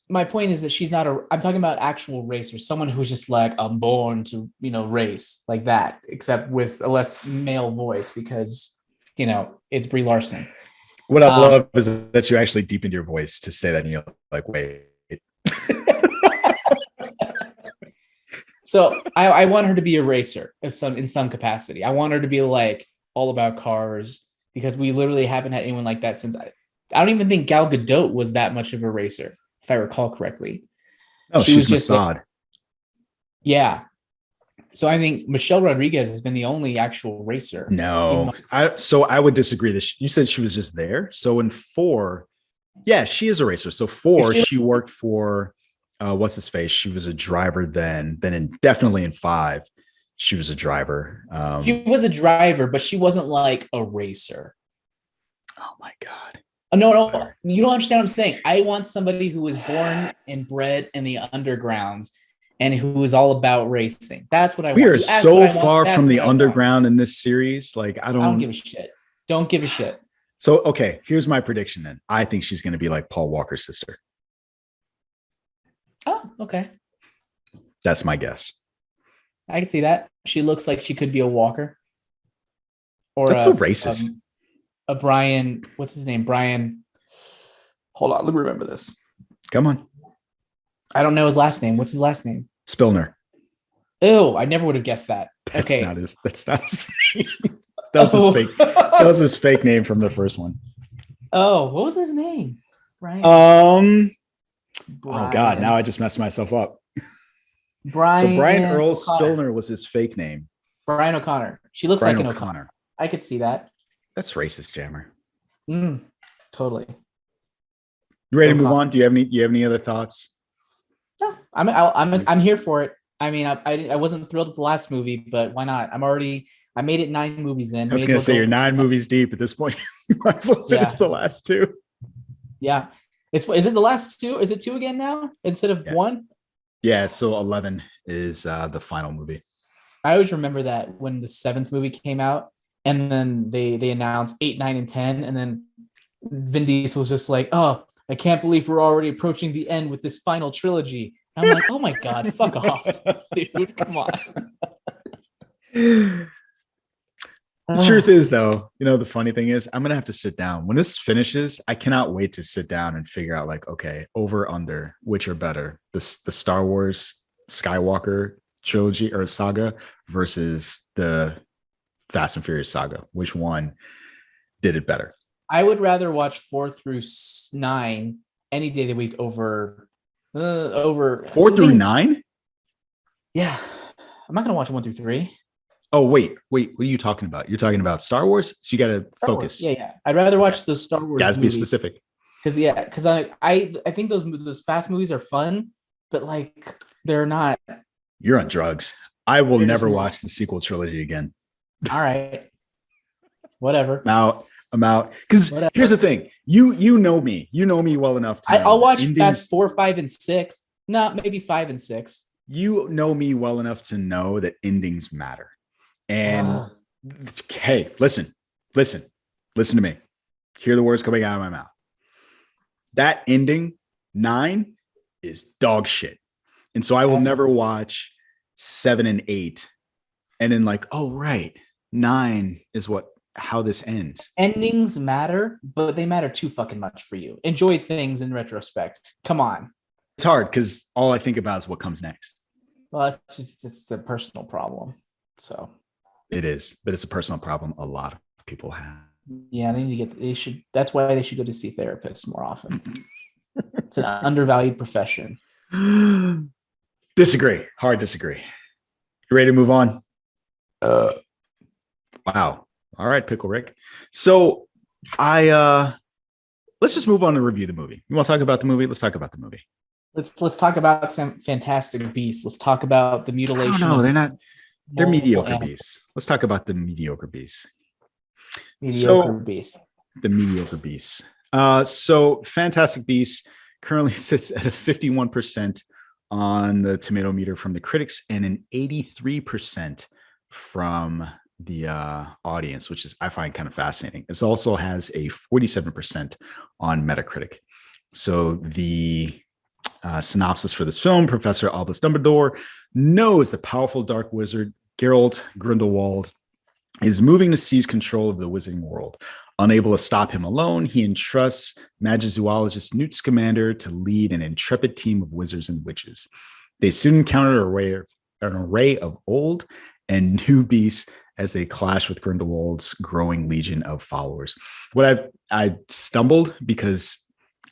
My point is that she's not I'm talking about actual racers, someone who's just like, I'm born to, race like that, except with a less male voice because, it's Brie Larson. What I love is that you actually deepened your voice to say that and you're like, wait. So I want her to be a racer in some capacity. I want her to be like all about cars because we literally haven't had anyone like that since I don't even think Gal Gadot was that much of a racer, if I recall correctly. Oh, she's Mossad. Yeah. So I think Michelle Rodriguez has been the only actual racer. No, I would disagree. You said she was just there. So in 4, yeah, she is a racer. So 4, she worked for what's his face? She was a driver then. Definitely in 5, she was a driver. She was a driver, but she wasn't like a racer. Oh my God. No, you don't understand what I'm saying. I want somebody who was born and bred in the undergrounds and who is all about racing. That's what I want. We are so far from the underground in this series. Like, I don't give a shit. Don't give a shit. So, okay, here's my prediction then. I think she's going to be like Paul Walker's sister. Oh, okay. That's my guess. I can see that. She looks like she could be a Walker. Or that's so racist. A Bryan, what's his name? Bryan. Hold on, let me remember this. Come on. I don't know his last name. What's his last name? Spillner. Oh, I never would have guessed that. That's not his his fake. That was his fake name from the first one. Oh, what was his name? Bryan. Oh God, now I just messed myself up. Bryan Earl Spillner was his fake name. Brian O'Connor. She looks Brian like an O'Connor. O'Connor. I could see that. That's racist, Jammer. Totally. You ready to move on? Do you have any other thoughts? Yeah, I'm here for it. I mean, I wasn't thrilled with the last movie, but why not? I made it 9 movies in. I was going to say you're 9 movies deep at this point. You might as well finish the last 2. Yeah. Is it the last 2? Is it 2 again now instead of 1? Yeah. So 11 is the final movie. I always remember that when the 7th movie came out, and then they announced 8, 9, and 10, and then Vin Diesel was just like, "Oh, I can't believe we're already approaching the end with this final trilogy." And I'm like, "Oh my god, fuck off, dude! Come on." The truth is, though, the funny thing is, I'm gonna have to sit down when this finishes. I cannot wait to sit down and figure out, like, okay, over under, which are better, the Star Wars Skywalker trilogy or saga versus the Fast and Furious saga. Which one did it better? I would rather watch 4 through 9 any day of the week over 4 through 9. Yeah, I'm not gonna watch 1 through 3. Oh, wait. What are you talking about? You're talking about Star Wars? So you got to focus. Yeah. I'd rather watch the Star Wars. Guys, be specific. Because I think those fast movies are fun, but like they're not. You're on drugs. I will never watch the sequel trilogy again. All right. Whatever. I'm out. Because here's the thing. You know me. You know me well enough to I'll watch Fast 4, 5, and 6. No, maybe 5 and 6. You know me well enough to know that endings matter. And hey, listen to me. Hear the words coming out of my mouth. That ending 9 is dog shit. And so I will never watch 7 and 8 and then like, oh, right. 9 is how this ends. Endings matter, but they matter too fucking much for you. Enjoy things in retrospect. Come on. It's hard because all I think about is what comes next. Well, it's the personal problem. So it is, but it's a personal problem a lot of people have. Yeah, that's why they should go to see therapists more often. It's an undervalued profession. Disagree. Hard disagree. You ready to move on? Wow. All right, Pickle Rick. So let's just move on to review the movie. You want to talk about the movie? Let's talk about the movie. Let's talk about some fantastic beasts. Let's talk about the mutilation. No, they're not. They're mediocre beasts. Let's talk about the mediocre beasts. Beasts. The mediocre beasts. So Fantastic Beasts currently sits at a 51% on the tomato meter from the critics and an 83% from the audience, which is I find kind of fascinating. It also has a 47% on Metacritic. So the synopsis for this film: Professor Albus Dumbledore knows the powerful dark wizard Geralt Grindelwald is moving to seize control of the wizarding world. Unable to stop him alone, he entrusts magizoologist Newt Scamander to lead an intrepid team of wizards and witches. They soon encounter an array of old and new beasts as they clash with Grindelwald's growing legion of followers. I stumbled because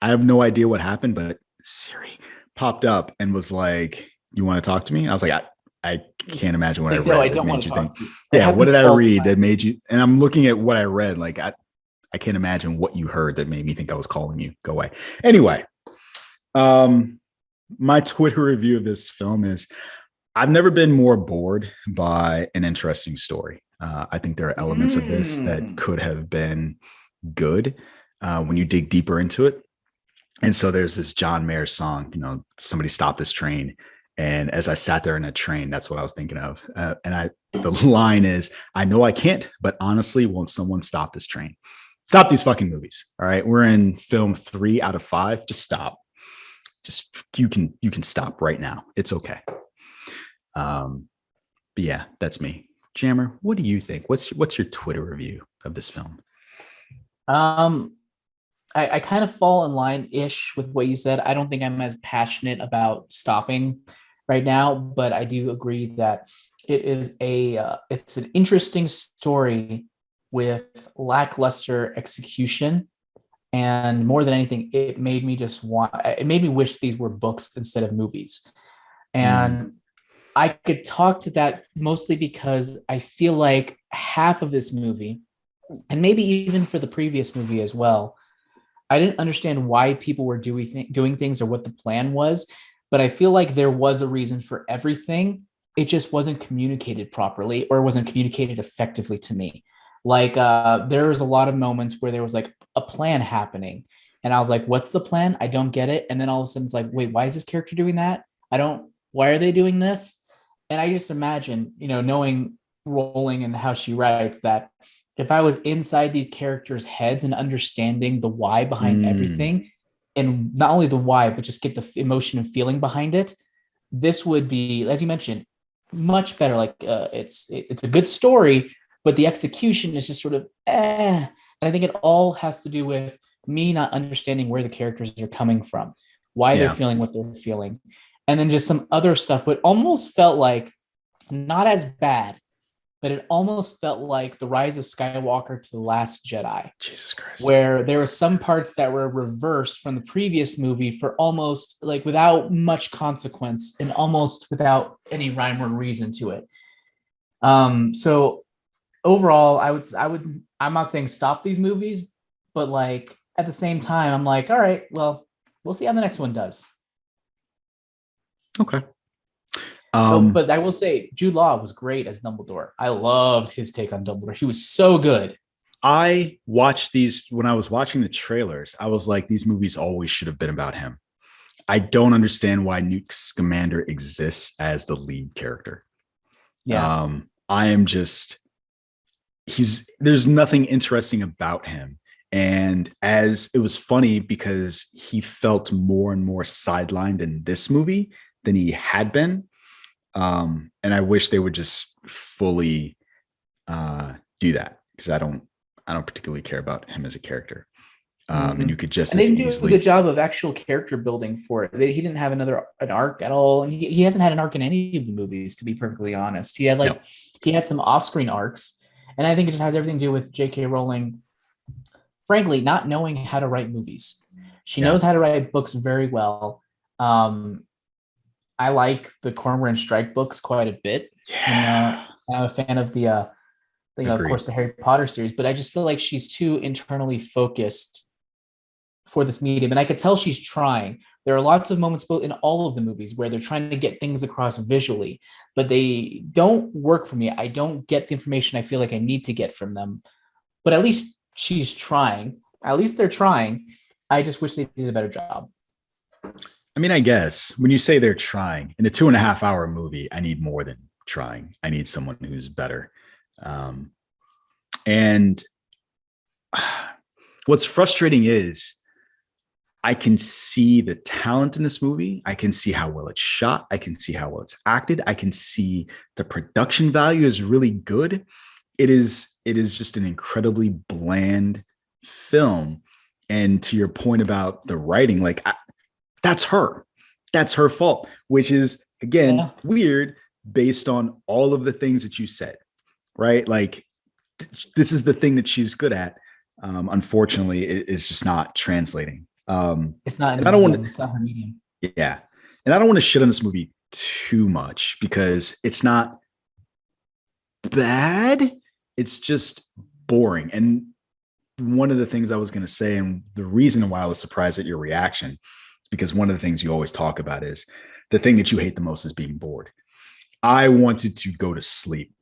I have no idea what happened, but Siri popped up and was like, "You want to talk to me?" And I was like, I can't imagine what I read. No, I don't want to talk to you. Yeah, what did I read that made you? And I'm looking at what I read. Like I can't imagine what you heard that made me think I was calling you. Go away. Anyway, my Twitter review of this film is: I've never been more bored by an interesting story. I think there are elements of this that could have been good when you dig deeper into it. And so there's this John Mayer song, somebody stop this train. And as I sat there in a train, that's what I was thinking of. The line is, I know I can't, but honestly, won't someone stop this train? Stop these fucking movies. All right. We're in film 3 out of 5. Just stop. You can stop right now. It's okay. But yeah, that's me. Jammer, what do you think? What's your Twitter review of this film? I kind of fall in line-ish with what you said. I don't think I'm as passionate about stopping right now, but I do agree that it is it's an interesting story with lackluster execution. And more than anything, it made me wish these were books instead of movies. And I could talk to that mostly because I feel like half of this movie, and maybe even for the previous movie as well, I didn't understand why people were doing things or what the plan was, but I feel like there was a reason for everything. It just wasn't communicated properly or wasn't communicated effectively to me. Like there was a lot of moments where there was like a plan happening, and I was like, "What's the plan? I don't get it." And then all of a sudden, it's like, "Wait, why is this character doing that? I don't. Why are they doing this?" And I just imagine, knowing Rowling and how she writes, that if I was inside these characters' heads and understanding the why behind Mm, everything, and not only the why, but just get the emotion and feeling behind it, this would be, as you mentioned, much better. Like it's a good story, but the execution is just sort of eh. And I think it all has to do with me not understanding where the characters are coming from, why they're yeah. feeling what they're feeling, and then just some other stuff. But almost felt like not as bad, but it almost felt like the Rise of Skywalker to the Last Jedi, Jesus Christ. where there were some parts that were reversed from the previous movie for almost like without much consequence and almost without any rhyme or reason to it. So overall, I'm not saying stop these movies, but like at the same time, I'm like, all right, well, we'll see how the next one does. Okay. Oh, Um, but I will say Jude Law was great as Dumbledore. I loved his take on Dumbledore. He was so good. I watched these when I was watching the trailers. I was like, these movies always should have been about him. I don't understand why Newt Scamander exists as the lead character. Yeah. I am just there's nothing interesting about him. And as it was funny because he felt more and more sidelined in this movie than he had been. And I wish they would just fully do that because I don't particularly care about him as a character. And Mm-hmm. you could just And they as didn't do a good easily, job of actual character building for it. He didn't have an arc at all, and he hasn't had an arc in any of the movies. To be perfectly honest, no, he had some off-screen arcs, and I think it just has everything to do with J.K. Rowling, frankly, not knowing how to write movies. She yeah, knows how to write books very well. Um, I like the Cormoran Strike books quite a bit, and yeah, I'm a fan of of agreed. course, the Harry Potter series. But I just feel like she's too internally focused for this medium, and I could tell she's trying. There are lots of moments in all of the movies where they're trying to get things across visually, but they don't work for me. I don't get the information I feel like I need to get from them. But at least she's trying. At least they're trying. I just wish they did a better job. I mean, I guess when you say they're trying in a 2.5 hour movie, I need more than trying. I need someone who's better. Um, and what's frustrating is I can see the talent in this movie. I can see how well it's shot. I can see how well it's acted. I can see the production value is really good. It is just an incredibly bland film. And to your point about the writing, like that's her. That's her fault, which is again Yeah. weird based on all of the things that you said, right? Like this is the thing that she's good at. Unfortunately, it's just not translating. It's not in And the I don't want medium. It's not her medium. to, yeah, and I don't want to shit on this movie too much because it's not bad. It's just boring. And one of the things I was going to say, and the reason why I was surprised at your reaction, is because one of the things you always talk about is the thing that you hate the most is being bored. I wanted to go to sleep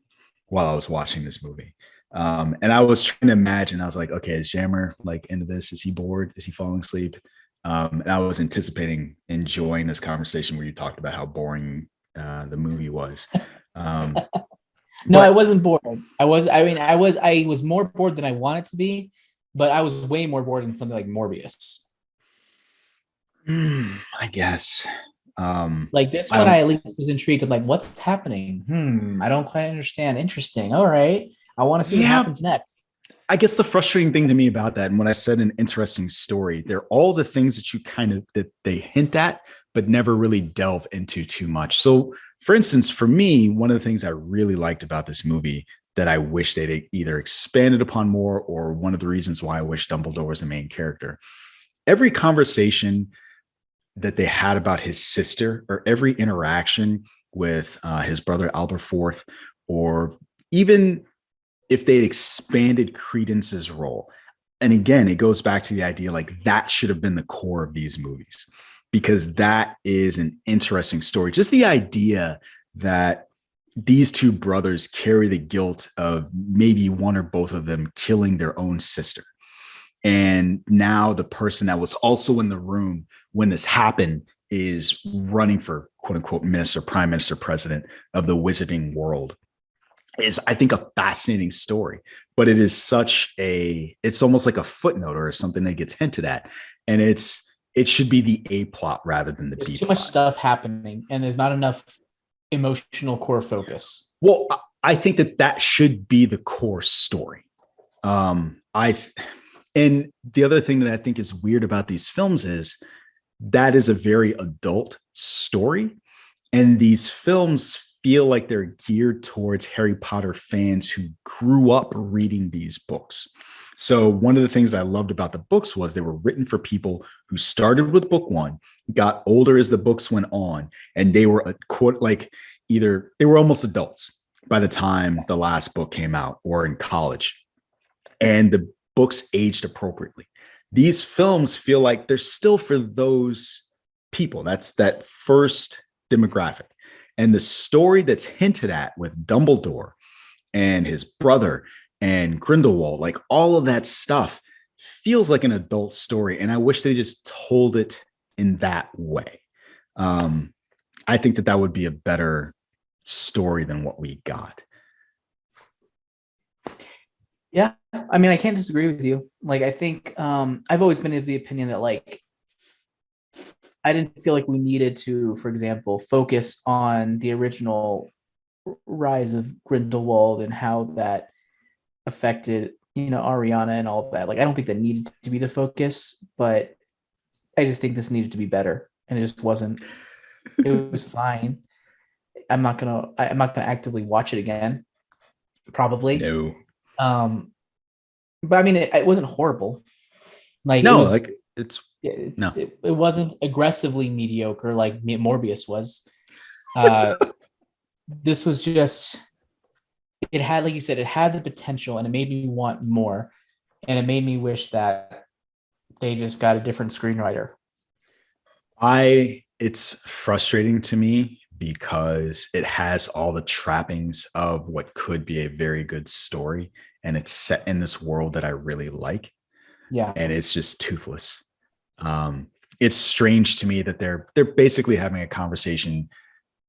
while I was watching this movie. And I was trying to imagine, I was like, okay, is Jammer like into this? Is he bored? Is he falling asleep? And I was anticipating enjoying this conversation where you talked about how boring the movie was. Um, No, I but wasn't bored. I was more bored than I wanted to be, but I was way more bored than something like Morbius. I guess Like this I one, I don't. at least was intrigued. I'm like, what's happening? I don't quite understand. Interesting. All right. I want to see what Yeah, happens next. I guess the frustrating thing to me about that, and when I said an interesting story, they're all the things that you kind of that they hint at, but never really delve into too much. So, for instance, for me, one of the things I really liked about this movie that I wish they'd either expanded upon more, or one of the reasons why I wish Dumbledore was the main character. Every conversation that they had about his sister, or every interaction with his brother Albert IV, or even if they'd expanded Credence's role. And again, it goes back to the idea like that should have been the core of these movies, because that is an interesting story. Just the idea that these two brothers carry the guilt of maybe one or both of them killing their own sister. And now the person that was also in the room when this happened is running for quote unquote minister, prime minister, president of the wizarding world, is, I think, a fascinating story. But it is it's almost like a footnote or something that gets hinted at. And it should be the A plot rather than the B plot. There's too much stuff happening and there's not enough emotional core focus. Well, I think that should be the core story. And the other thing that I think is weird about these films is that is a very adult story. And these films feel like they're geared towards Harry Potter fans who grew up reading these books. So one of the things I loved about the books was they were written for people who started with book one, got older as the books went on, and they were either they were almost adults by the time the last book came out or in college. And the books aged appropriately. These films feel like they're still for those people. That's that first demographic. And the story that's hinted at with Dumbledore and his brother and Grindelwald, like all of that stuff feels like an adult story. And I wish they just told it in that way. I think that would be a better story than what we got. Yeah, I mean, I can't disagree with you. Like, I think I've always been of the opinion that, like, I didn't feel like we needed to, for example, focus on the original rise of Grindelwald and how that affected, Ariana and all that. Like, I don't think that needed to be the focus, but I just think this needed to be better, and it just wasn't. It was fine. I'm not gonna actively watch it again. Probably. No. But I mean, it wasn't horrible. Like, no, it wasn't aggressively mediocre like Morbius was. This was just, it had, like you said, it had the potential, and it made me want more, and it made me wish that they just got a different screenwriter. It's frustrating to me because it has all the trappings of what could be a very good story, and it's set in this world that I really like. Yeah. And it's just toothless. It's strange to me that they're basically having a conversation.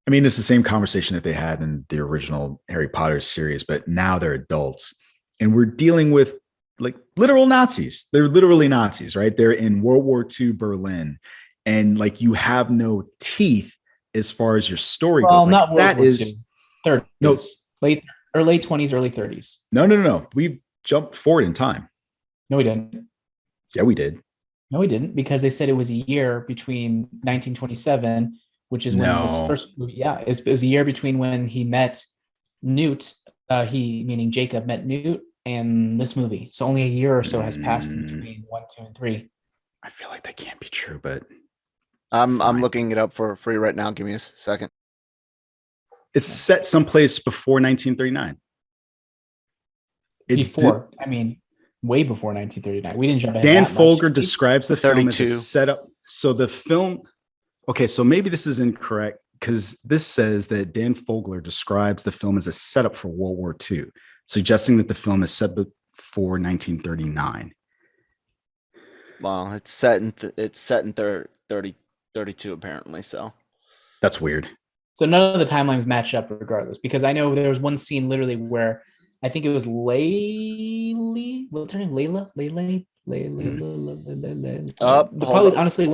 I mean, it's the same conversation that they had in the original Harry Potter series, but now they're adults, and we're dealing with like literal Nazis. They're literally Nazis, right? They're in World War II Berlin, and like you have no teeth as far as your story goes. Like, not World that War is II. 30s, no, late 20s, early 30s. No. We jumped forward in time. No, we didn't. Yeah, we did. No, we didn't, because they said it was a year between 1927, which is when this first movie. Yeah, it was a year between when he met Newt. He, meaning Jacob, met Newt, and this movie. So only a year or so has passed in between 1, 2, and 3. I feel like that can't be true, but I'm looking it up for you right now. Give me a second. It's set someplace before 1939. I mean, way before 1939. We didn't jump ahead. Dan Folger describes the film as a setup. So the film, okay, so maybe this is incorrect, because this says that Dan Fogler describes the film as a setup for World War II, suggesting that the film is set before 1939. Well, it's set in 32 apparently. So that's weird. So none of the timelines match up regardless, because I know there was one scene literally where I think it was Layla. What's her name? Layla. Probably, honestly,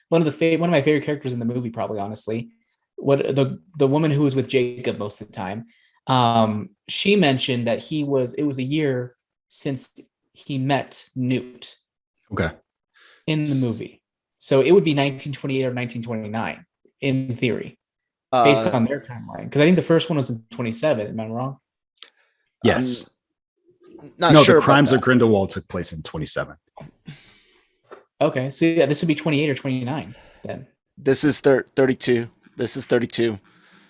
one of my favorite characters in the movie. Probably, honestly, what the woman who was with Jacob most of the time. She mentioned that it was a year since he met Newt. Okay. In the movie, so it would be 1928 or 1929 in theory, based on their timeline. Because I think the first one was in 27. Am I wrong? Yes. Not sure. The Crimes of Grindelwald took place in 27. Okay, so yeah, this would be 28 or 29 then. This is 32. This is 32.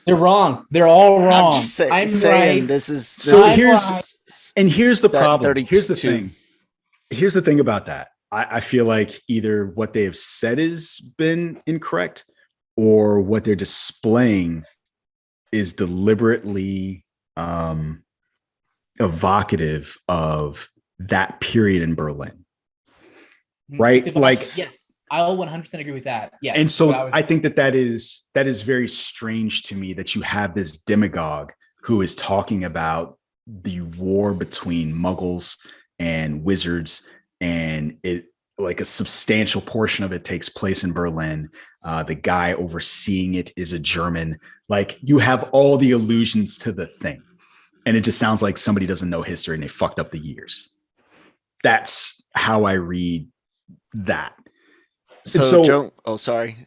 They're wrong. They're all wrong. I'm just saying right. this is So I'm here's right. and here's the Set in problem. Here's the 32. thing. Here's the thing about that. I feel like either what they have said has been incorrect, or what they're displaying is deliberately evocative of that period in Berlin. Right? Like, yes, I'll 100% agree with that. Yes. And so I think that is very strange to me, that you have this demagogue who is talking about the war between muggles and wizards, and it, like, a substantial portion of it takes place in Berlin. The guy overseeing it is a German. Like, you have all the allusions to the thing, and it just sounds like somebody doesn't know history and they fucked up the years. That's how I read that. So oh, sorry.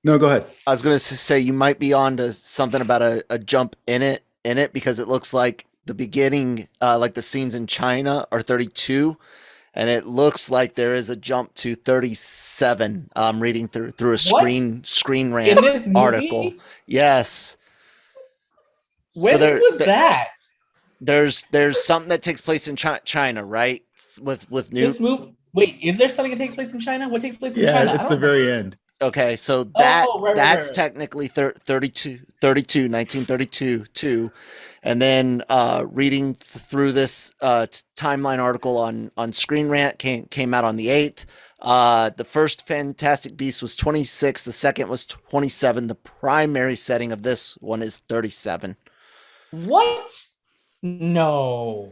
No, go ahead. I was going to say you might be on to something about a jump in it because it looks like the beginning, like the scenes in China are 32, and it looks like there is a jump to 37. I'm reading through a Screen Rant in this article. Yes. When was that? There's something that takes place in China, right? With new this movie. Wait, is there something that takes place in China? What takes place in China? Yeah, it's the very end. Okay, so that's technically 1932 too. And then reading through this timeline article on Screen Rant came out on the 8th. The first Fantastic Beast was 26. The second was 27. The primary setting of this one is 37. What? No.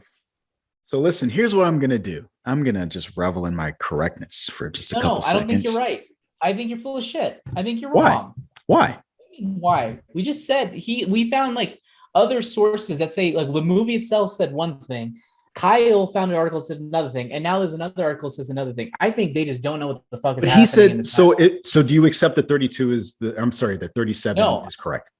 So listen, here's what I'm going to do. I'm going to just revel in my correctness for just a couple seconds. I don't think you're right. I think you're full of shit. I think you're wrong. Why? We just said we found like other sources that say, like, the movie itself said one thing. Kyle found an article that said another thing, and now there's another article that says another thing. I think they just don't know what the fuck is happening. He said so. So do you accept that 32 is that 37 is correct?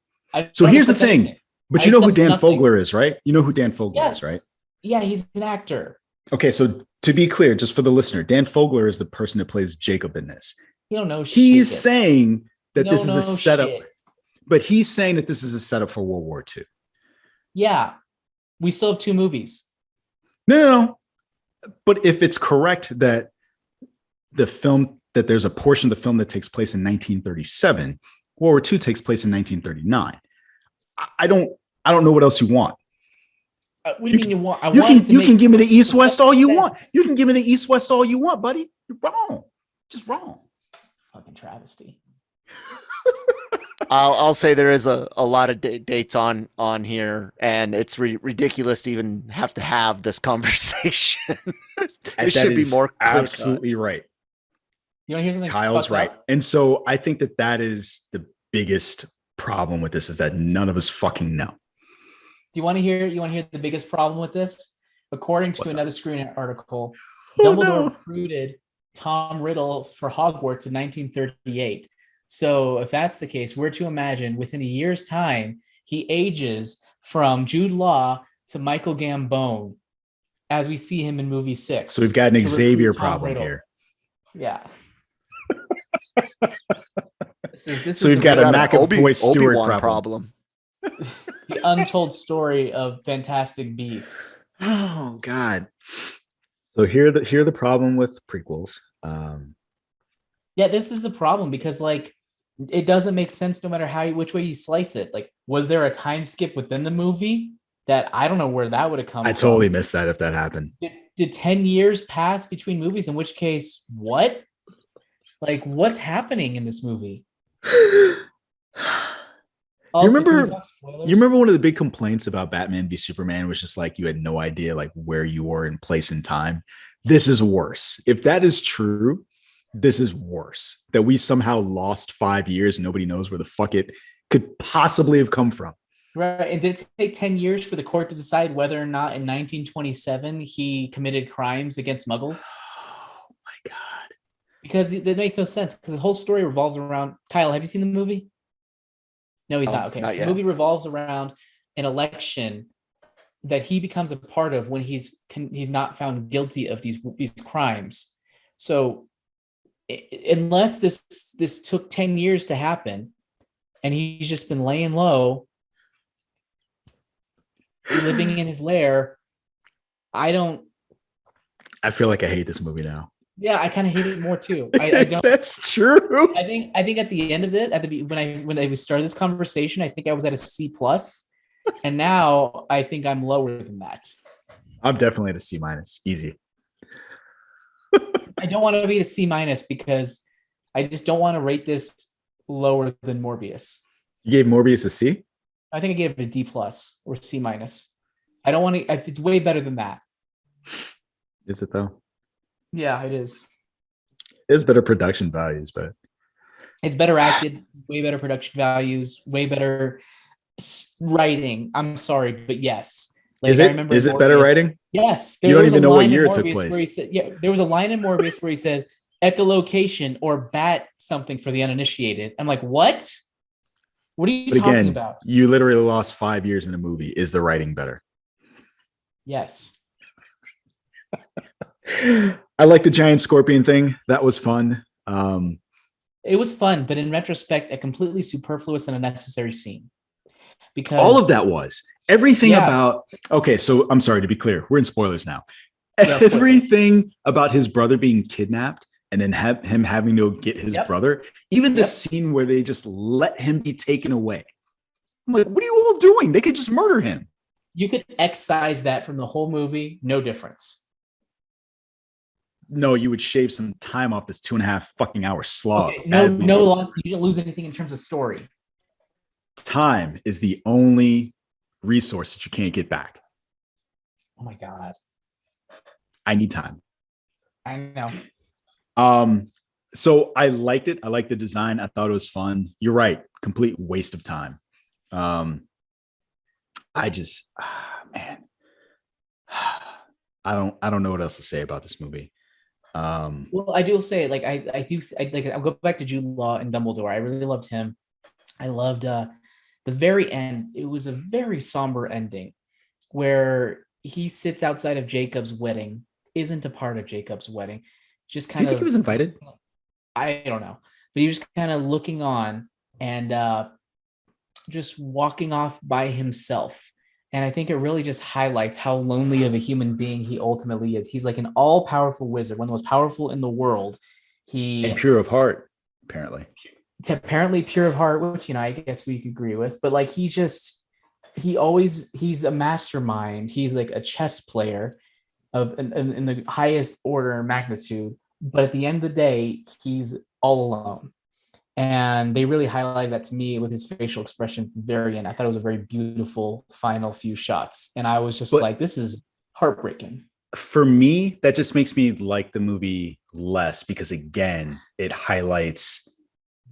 So here's the thing. Anything. But you know who Dan Fogler is, right? You know who Dan Fogler is, right? Yeah, he's an actor. Okay, so to be clear, just for the listener, Dan Fogler is the person that plays Jacob in this. You don't know shit. He's saying that this is a setup, but he's saying that this is a setup for World War II. Yeah, we still have 2 movies. No. But if it's correct that that there's a portion of the film that takes place in 1937, World War II takes place in 1939. I don't know what else you want. What do you mean you want? You can give me the East-West all you want. You can give me the East-West all you want, buddy. You're wrong. Just wrong. Fucking travesty. I'll say there is a lot of dates on here, and it's ridiculous to even have to have this conversation. It should be more absolutely right. You want to hear something? Kyle's right. And so I think that is the biggest problem with this, is that none of us fucking know. Do you want to hear the biggest problem with this? According to another Screen article, Dumbledore recruited Tom Riddle for Hogwarts in 1938. So if that's the case, we're to imagine within a year's time, he ages from Jude Law to Michael Gambon as we see him in movie 6. So we've got an Xavier problem here. Yeah. So we've got a McAvoy Stewart problem. The untold story of Fantastic Beasts. Oh God. So here the problem with prequels. Yeah, this is the problem, because like it doesn't make sense no matter which way you slice it. Like, was there a time skip within the movie that I don't know where that would have come from? I totally missed that if that happened. Did 10 years pass between movies? In which case, what? Like, what's happening in this movie? Also, you remember one of the big complaints about Batman v Superman was just like you had no idea like where you were in place and time. This is worse. If that is true, this is worse. That we somehow lost 5 years and nobody knows where the fuck it could possibly have come from. Right. And did it take 10 years for the court to decide whether or not in 1927 he committed crimes against Muggles? Oh my God. Because it makes no sense, because the whole story revolves around... Kyle, have you seen the movie? No, he's not. Okay. Not so the movie revolves around an election that he becomes a part of when he's not found guilty of these crimes. So unless this took 10 years to happen and he's just been laying low, living in his lair. I feel like I hate this movie now. Yeah, I kind of hate it more too. I don't. That's true. I think at the end of it, when I started this conversation, I think I was at a C+, and now I think I'm lower than that. I'm definitely at a C-. Easy. I don't want to be a C- because I just don't want to rate this lower than Morbius. You gave Morbius a C? I think I gave it a D+ or C-. I don't want to. It's way better than that. Is it though? Yeah, it is. It's better production values, but it's better acted, way better production values, way better writing. I'm sorry, but yes. Like, is it better writing? Yes. You don't even know what year it took place. Where he said, yeah, there was a line in Morbius where he said echolocation or bat something for the uninitiated. I'm like, what? What are you talking about? You literally lost 5 years in a movie. Is the writing better? Yes. I like the giant scorpion thing. That was fun. It was fun, but in retrospect, a completely superfluous and unnecessary scene. Because all of that was everything about. Okay, so I'm sorry to be clear. We're in spoilers now. Everything about his brother being kidnapped and then him having to get his brother. Even the scene where they just let him be taken away. I'm like, what are you all doing? They could just murder him. You could excise that from the whole movie. No difference. No, you would shave some time off this 2.5 fucking hour slog. Okay, no loss. You didn't lose anything in terms of story. Time is the only resource that you can't get back. Oh my God. I need time. I know. So I liked it. I liked the design. I thought it was fun. You're right. Complete waste of time. I just, man, I don't know what else to say about this movie. Well, I do say, like, I'll go back to Jude Law and Dumbledore. I really loved him. I loved the very end. It was a very somber ending where he sits outside of Jacob's wedding, isn't a part of Jacob's wedding, just kind of. Do you think he was invited? I don't know, but he was kind of looking on and just walking off by himself. And I think it really just highlights how lonely of a human being he ultimately is. He's like an all-powerful wizard, one of the most powerful in the world. And pure of heart, apparently. It's apparently pure of heart, which, I guess we could agree with. But like he's a mastermind. He's like a chess player in the highest order and magnitude. But at the end of the day, he's all alone. And they really highlighted that to me with his facial expressions at the very end. I thought it was a very beautiful final few shots. And I was just like, this is heartbreaking. For me, that just makes me like the movie less because, again, it highlights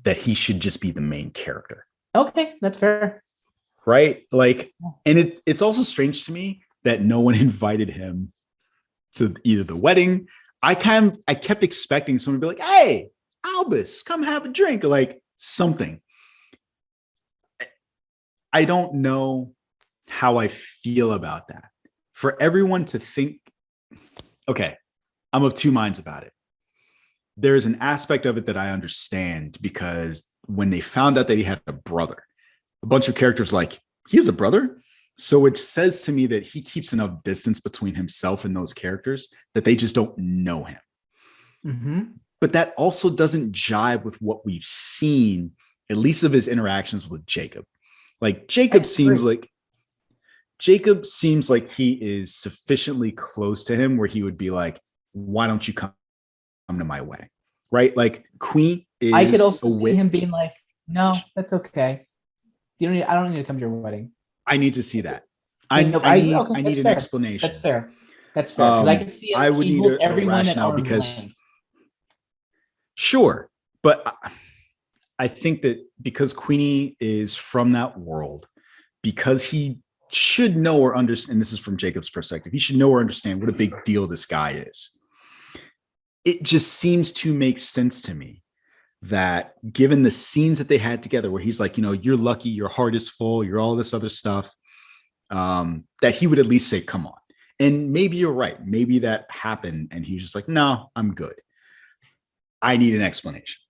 that he should just be the main character. Okay, that's fair. Right? Like, and it's also strange to me that no one invited him to either the wedding. I kept expecting someone to be like, hey, Albus, come have a drink, or like something. I don't know how I feel about that. For everyone to think, okay, I'm of two minds about it. There's an aspect of it that I understand because when they found out that he had a brother, a bunch of characters like, he has a brother? So it says to me that he keeps enough distance between himself and those characters that they just don't know him. Mm-hmm. But that also doesn't jive with what we've seen, at least of his interactions with Jacob. Like Jacob seems like he is sufficiently close to him where he would be like, why don't you come to my wedding? Right? Like Queen is I could also see him being like, no, that's okay. I don't need to come to your wedding. I need to see that. I need an explanation. That's fair. Because I can see I would need a rationale because sure, but I think that because Queenie is from that world, because he should know or understand, and this is from Jacob's perspective, he should know or understand what a big deal this guy is. It just seems to make sense to me that given the scenes that they had together where he's like, you're lucky, your heart is full, you're all this other stuff, that he would at least say, come on. And maybe you're right. Maybe that happened and he was just like, no, I'm good. I need an explanation.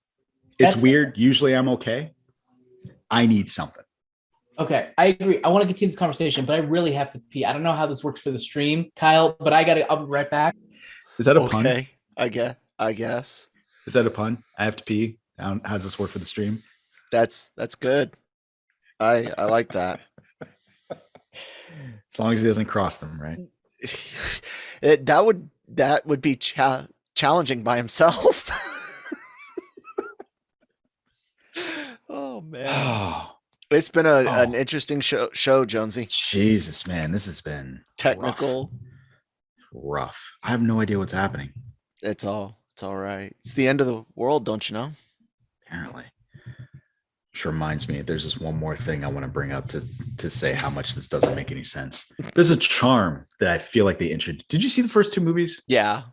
It's weird. Usually I'm okay. I need something. Okay, I agree. I want to continue this conversation, but I really have to pee. I don't know how this works for the stream, Kyle, but I'll be right back. Is that a pun? Okay, I guess. Is that a pun? I have to pee. How does this work for the stream? That's good. I like that. As long as he doesn't cross them, right? That would be challenging by himself. Oh man. Oh, It's been an interesting show, Jonesy. Jesus, man, this has been Technical. Rough. I have no idea what's happening. It's all right. It's the end of the world, don't you know? Apparently. Which reminds me, there's just one more thing I want to bring up to say how much this doesn't make any sense. There's a charm that I feel like they introduced. Did you see the first two movies? Yeah.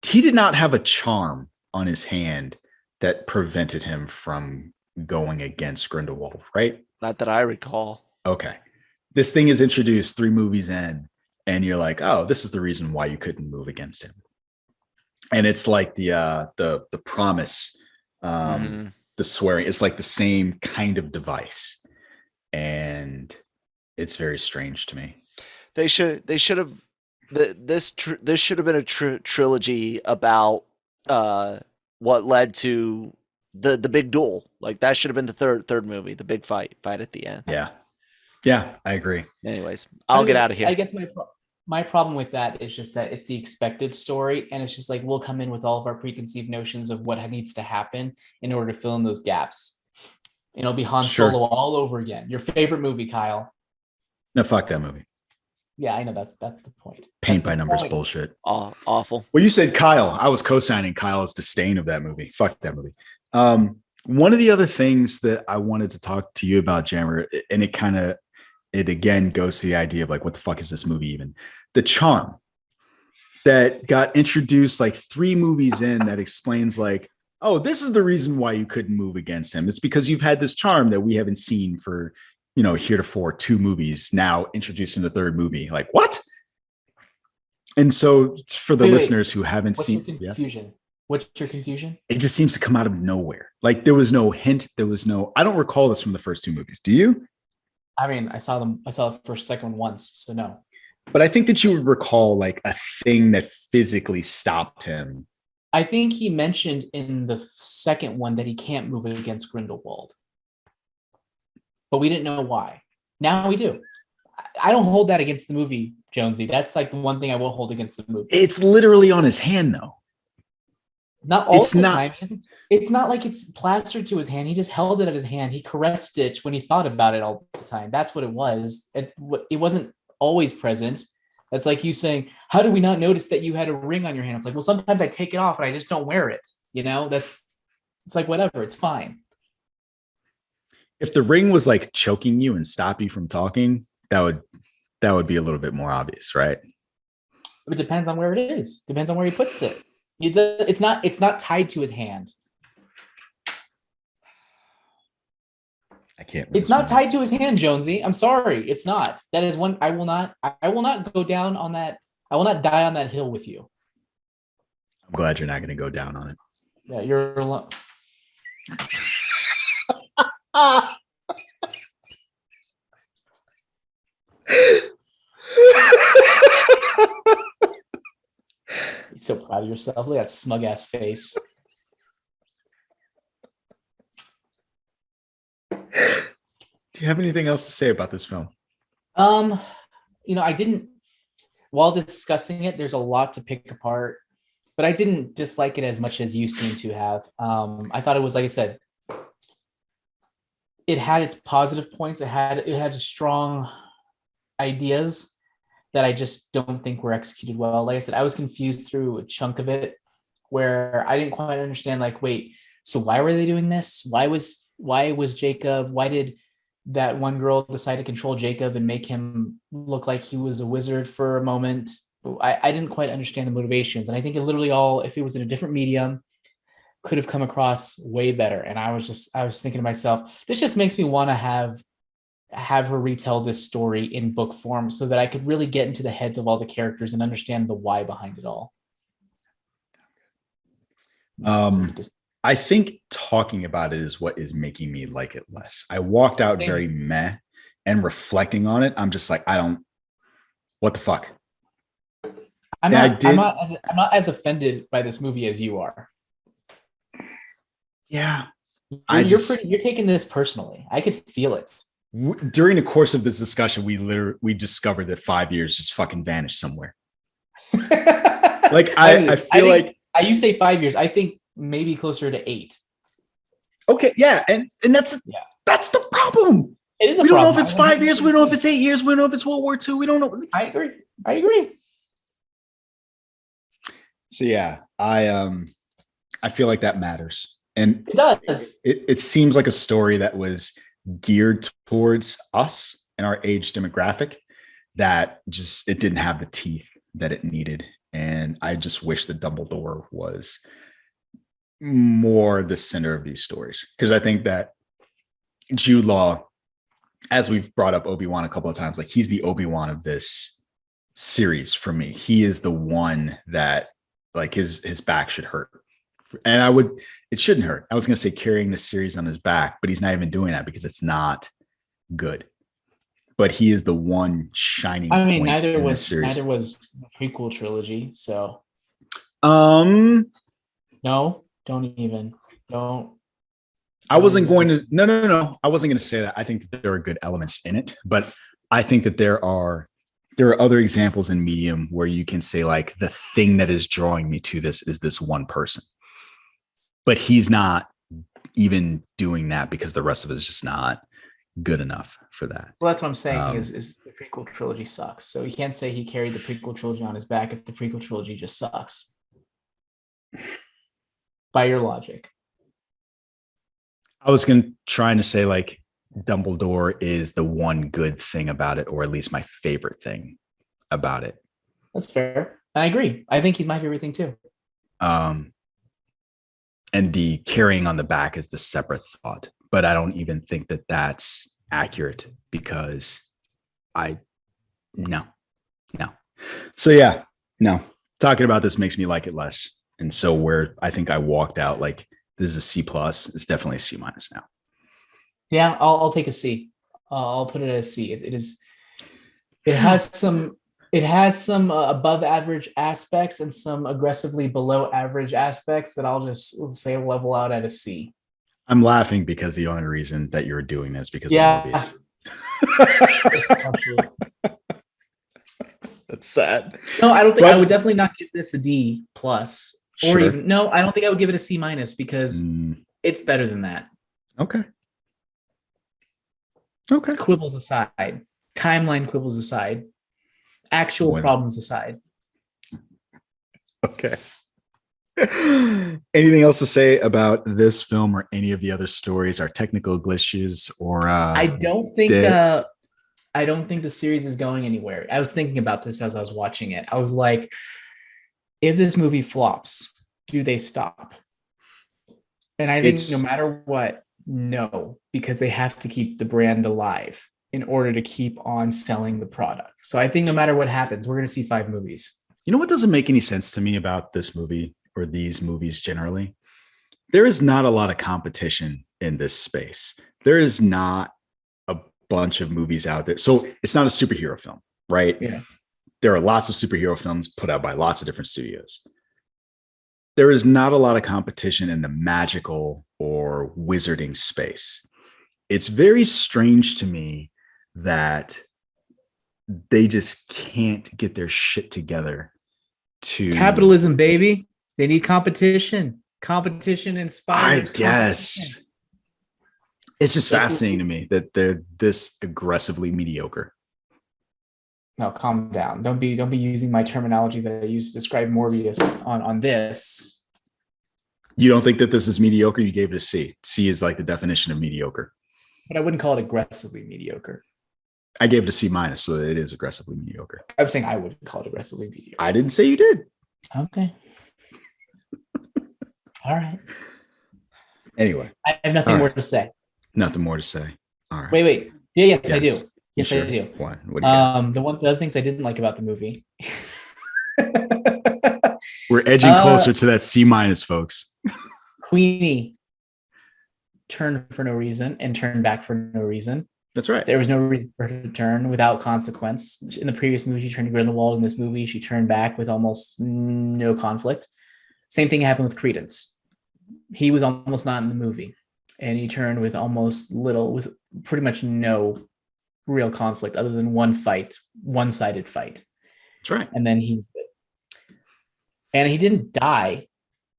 He did not have a charm on his hand that prevented him from going against Grindelwald, right? Not that I recall. Okay. This thing is introduced 3 movies in, and you're like, oh, this is the reason why you couldn't move against him. And it's like the promise, the swearing. It's like the same kind of device, and it's very strange to me. They should have this should have been a trilogy about what led to the big duel. Like that should have been the third movie, the big fight at the end. Yeah, I agree. Anyways, I'll get out of here. I guess my problem with that is just that it's the expected story, and it's just like we'll come in with all of our preconceived notions of what needs to happen in order to fill in those gaps. And it'll be Han Solo all over again. Your favorite movie, Kyle? No, fuck that movie. Yeah, I know that's the point. Paint by numbers bullshit. Awful. Well, you said Kyle. I was co-signing Kyle's disdain of that movie. Fuck that movie. One of the other things that I wanted to talk to you about, Jammer, and it again goes to the idea of like, what the fuck is this movie even? The charm that got introduced like 3 movies in that explains like, oh, this is the reason why you couldn't move against him. It's because you've had this charm that we haven't seen for, heretofore 2 movies, now introduced in the 3rd movie. Like, what? And so for the listeners who haven't seen, What's your confusion? It just seems to come out of nowhere. Like there was no hint. I don't recall this from the first 2 movies. Do you? I mean, I saw the first, second one once, so no. But I think that you would recall like a thing that physically stopped him. I think he mentioned in the second one that he can't move against Grindelwald. But we didn't know why. Now we do. I don't hold that against the movie, Jonesy. That's like the one thing I will hold against the movie. It's literally on his hand, though. Not all the time. It's not like it's plastered to his hand. He just held it at his hand. He caressed it when he thought about it all the time. That's what it was. It wasn't always present. That's like you saying, how do we not notice that you had a ring on your hand? It's like, well, sometimes I take it off and I just don't wear it. It's like, whatever, it's fine. If the ring was like choking you and stop you from talking, that would be a little bit more obvious, right? It depends on where it is. Depends on where he puts it. It's not tied to his hand. I can't. It's not tied to his hand, Jonesy. I'm sorry. It's not. That is one. I will not go down on that. I will not die on that hill with you. I'm glad you're not going to go down on it. Yeah, you're alone. You're so proud of yourself. Look at that smug ass face. Do you have anything else to say about this film? I didn't, while discussing it, there's a lot to pick apart, but I didn't dislike it as much as you seem to have. I thought it was, like I said, it had its positive points. It had strong ideas that I just don't think were executed well. Like I said, I was confused through a chunk of it where I didn't quite understand, like, wait, so why were they doing this? Why was Jacob, why did that one girl decide to control Jacob and make him look like he was a wizard for a moment? I didn't quite understand the motivations. And I think it literally all, if it was in a different medium, could have come across way better. And I was thinking to myself, this just makes me want to have her retell this story in book form so that I could really get into the heads of all the characters and understand the why behind it all. I think talking about it is what is making me like it less. I walked out very meh, and reflecting on it, I'm just like, what the fuck? I'm not as offended by this movie as you are. Yeah. You're taking this personally. I could feel it. During the course of this discussion, we discovered that 5 years just fucking vanished somewhere. Like I feel like you say 5 years. I think maybe closer to 8. Okay, yeah, and that's the problem. It is. We don't know if it's 5 years. We don't know if it's 8 years. We don't know if it's World War II. We don't know. I agree. So yeah, I feel like that matters, and it does. It seems like a story that was geared towards us and our age demographic. That just it didn't have the teeth that it needed, and I just wish that Dumbledore was more the center of these stories, because I think that Jude Law, as we've brought up Obi-Wan a couple of times, like he's the Obi-Wan of this series for me. He is the one that like his back should hurt, and it shouldn't hurt. I was going to say carrying the series on his back, but he's not even doing that because it's not good. But he is the one shining. I mean, neither was the prequel trilogy. So, no. I wasn't going to. No. I wasn't going to say that. I think that there are good elements in it, but I think that there are other examples in Medium where you can say like the thing that is drawing me to this is this one person, but he's not even doing that because the rest of it is just not good enough for that. Well, that's what I'm saying is the prequel trilogy sucks. So you can't say he carried the prequel trilogy on his back if the prequel trilogy just sucks. By your logic. I was trying to say like Dumbledore is the one good thing about it, or at least my favorite thing about it. That's fair. I agree. I think he's my favorite thing too. And the carrying on the back is the separate thought, but I don't even think that that's accurate because no. So yeah, no. Talking about this makes me like it less. And so where I think I walked out like this is a C+, it's definitely a C- now. Yeah, I'll take a C. I'll put it at a C. It has some above average aspects and some aggressively below average aspects that I'll just say level out at a C. I'm laughing because the only reason that you're doing this because of movies. That's sad. No, I don't think I would definitely not give this a D plus. Or sure. even no, I don't think I would give it a C- because it's better than that. Okay. Quibbles aside, timeline quibbles aside, actual problems aside. Okay. Anything else to say about this film or any of the other stories, our technical glitches, or I don't think the series is going anywhere. I was thinking about this as I was watching it. I was like, if this movie flops, do they stop? And I think no matter what, no, because they have to keep the brand alive in order to keep on selling the product. So I think no matter what happens, we're going to see 5 movies. You know what doesn't make any sense to me about this movie or these movies generally? There is not a lot of competition in this space. There is not a bunch of movies out there. So it's not a superhero film, right? Yeah. There are lots of superhero films put out by lots of different studios. There is not a lot of competition in the magical or wizarding space. It's very strange to me that they just can't get their shit together to capitalism, baby. They need competition. Competition inspires. I guess. It's just fascinating to me that they're this aggressively mediocre. No, calm down. Don't be using my terminology that I used to describe Morbius on this. You don't think that this is mediocre? You gave it a C. C is like the definition of mediocre. But I wouldn't call it aggressively mediocre. I gave it a C-, so it is aggressively mediocre. I'm saying I wouldn't call it aggressively mediocre. I didn't say you did. Okay. All right. Anyway. I have nothing more to say. Nothing more to say. All right. Wait. Yes, I do. Yes, sure? I do. What do you got? The other things I didn't like about the movie. We're edging closer to that C-, folks. Queenie turned for no reason and turned back for no reason. That's right. There was no reason for her to turn without consequence. In the previous movie, she turned to Grindelwald. In this movie, she turned back with almost no conflict. Same thing happened with Credence. He was almost not in the movie, and he turned with almost little, with pretty much no real conflict other than one one-sided fight. That's right. And then he didn't die.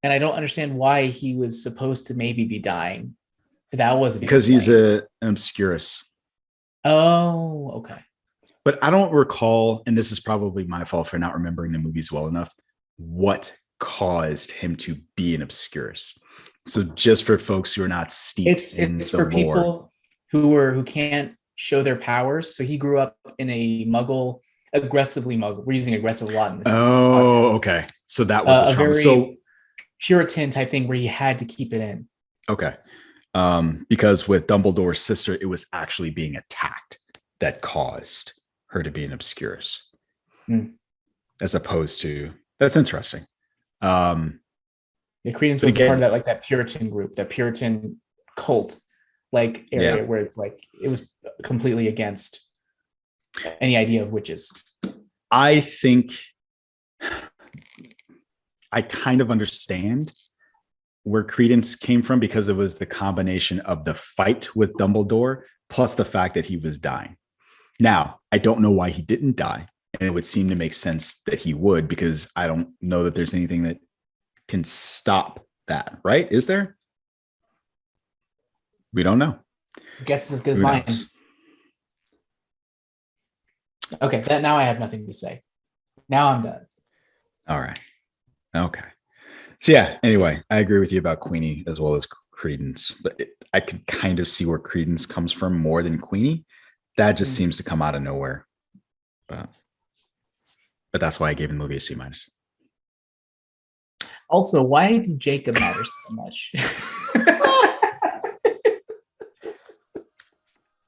And I don't understand why he was supposed to maybe be dying. That wasn't because explained. he's an obscurus. Oh, okay. But I don't recall, and this is probably my fault for not remembering the movies well enough, what caused him to be an obscurus. So just for folks who are not steeped in it's the for lore. People who can't show their powers. So he grew up in a aggressively muggle. We're using aggressive a lot in this. Oh, okay. So that was the trauma. So Puritan type thing where he had to keep it in. Okay. Because with Dumbledore's sister, it was actually being attacked that caused her to be an obscurus. As opposed to, that's interesting. Credence was part of that, like that Puritan group, that Puritan cult like area where it's like it was completely against any idea of witches. I think I kind of understand where Credence came from, because it was the combination of the fight with Dumbledore plus the fact that he was dying. Now, I don't know why he didn't die, and it would seem to make sense that he would, because I don't know that there's anything that can stop that, right? Is there? We don't know. Guess as good as mine. Okay, now I have nothing to say. Now I'm done. All right. Okay. So yeah, anyway, I agree with you about Queenie as well as Credence, but I could kind of see where Credence comes from more than Queenie. That just seems to come out of nowhere. But that's why I gave the movie a C-. Also, why did Jacob matter so much?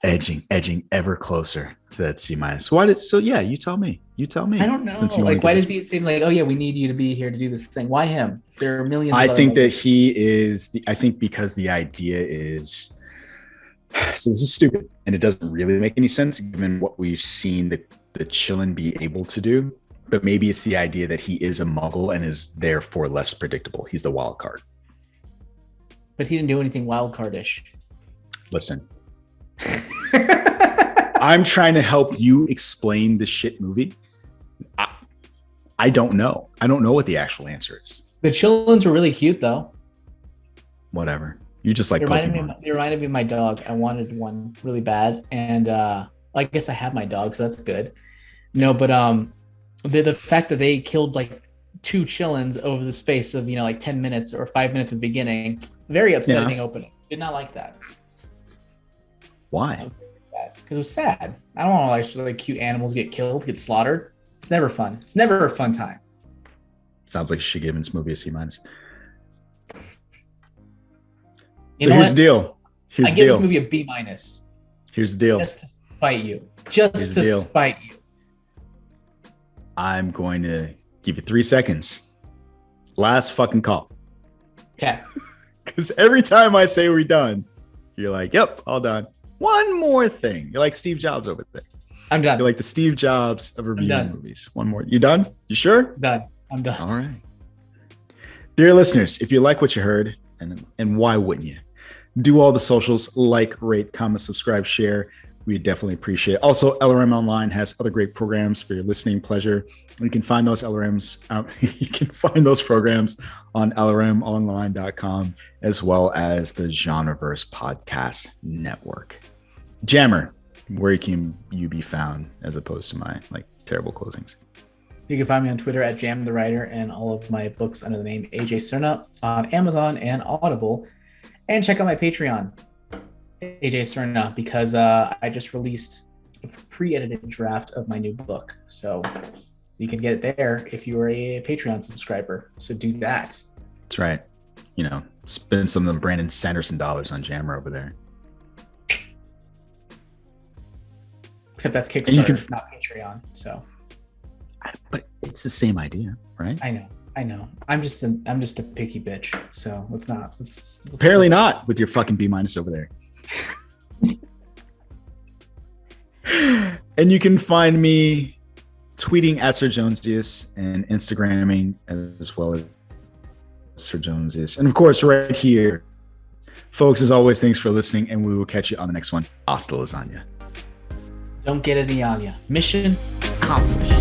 edging ever closer to that C-. Why did you tell me. You tell me. I don't know. Like, why does he seem like, oh yeah, we need you to be here to do this thing? Why him? There are millions. I think that he is I think because the idea is, so this is stupid and it doesn't really make any sense given what we've seen the Chillin be able to do. But maybe it's the idea that he is a muggle and is therefore less predictable. He's the wild card. But he didn't do anything wild cardish. Listen. I'm trying to help you explain the shit movie. I don't know. I don't know what the actual answer is. The Chillins were really cute though. Whatever. You just like it reminded me of my dog. I wanted one really bad. And I guess I have my dog, so that's good. No, but the fact that they killed like 2 Chillins over the space of, like 10 minutes or 5 minutes at the beginning, very upsetting opening. Did not like that. Why? Because it was sad. I don't want to like cute animals get killed, get slaughtered. It's never fun. It's never a fun time. Sounds like you should give this movie a C-. So here's the deal. I give this movie a B-. Here's the deal. Just to spite you. Just to spite you. I'm going to give you 3 seconds. Last fucking call. Okay. Because every time I say we're done, you're like, yep, all done. One more thing. You're like Steve Jobs over there. I'm done. You're like the Steve Jobs of reviewing movies. One more. You done? You sure? Done. I'm done. All right. Dear listeners, if you like what you heard, and why wouldn't you? Do all the socials, like, rate, comment, subscribe, share. We definitely appreciate it. Also, LRM Online has other great programs for your listening pleasure. You can find those you can find those programs on lrmonline.com, as well as the Genreverse Podcast Network. Jammer, where can you be found as opposed to my terrible closings? You can find me on Twitter at Jam the Writer, and all of my books under the name AJ Cerna on Amazon and Audible. And check out my Patreon, AJ Cerna, because I just released a pre-edited draft of my new book. So you can get it there if you are a Patreon subscriber. So do that. That's right. Spend some of them Brandon Sanderson dollars on Jammer over there. Except that's Kickstarter, not Patreon. So, but it's the same idea, right? I know. I know. I'm just a picky bitch. So let's not. Apparently not with your fucking B- over there. And you can find me tweeting at Sir Jonesius and Instagramming as well as Sir Jonesius. And of course, right here. Folks, as always, thanks for listening, and we will catch you on the next one. Hasta lasagna. Don't get any on ya. Mission accomplished.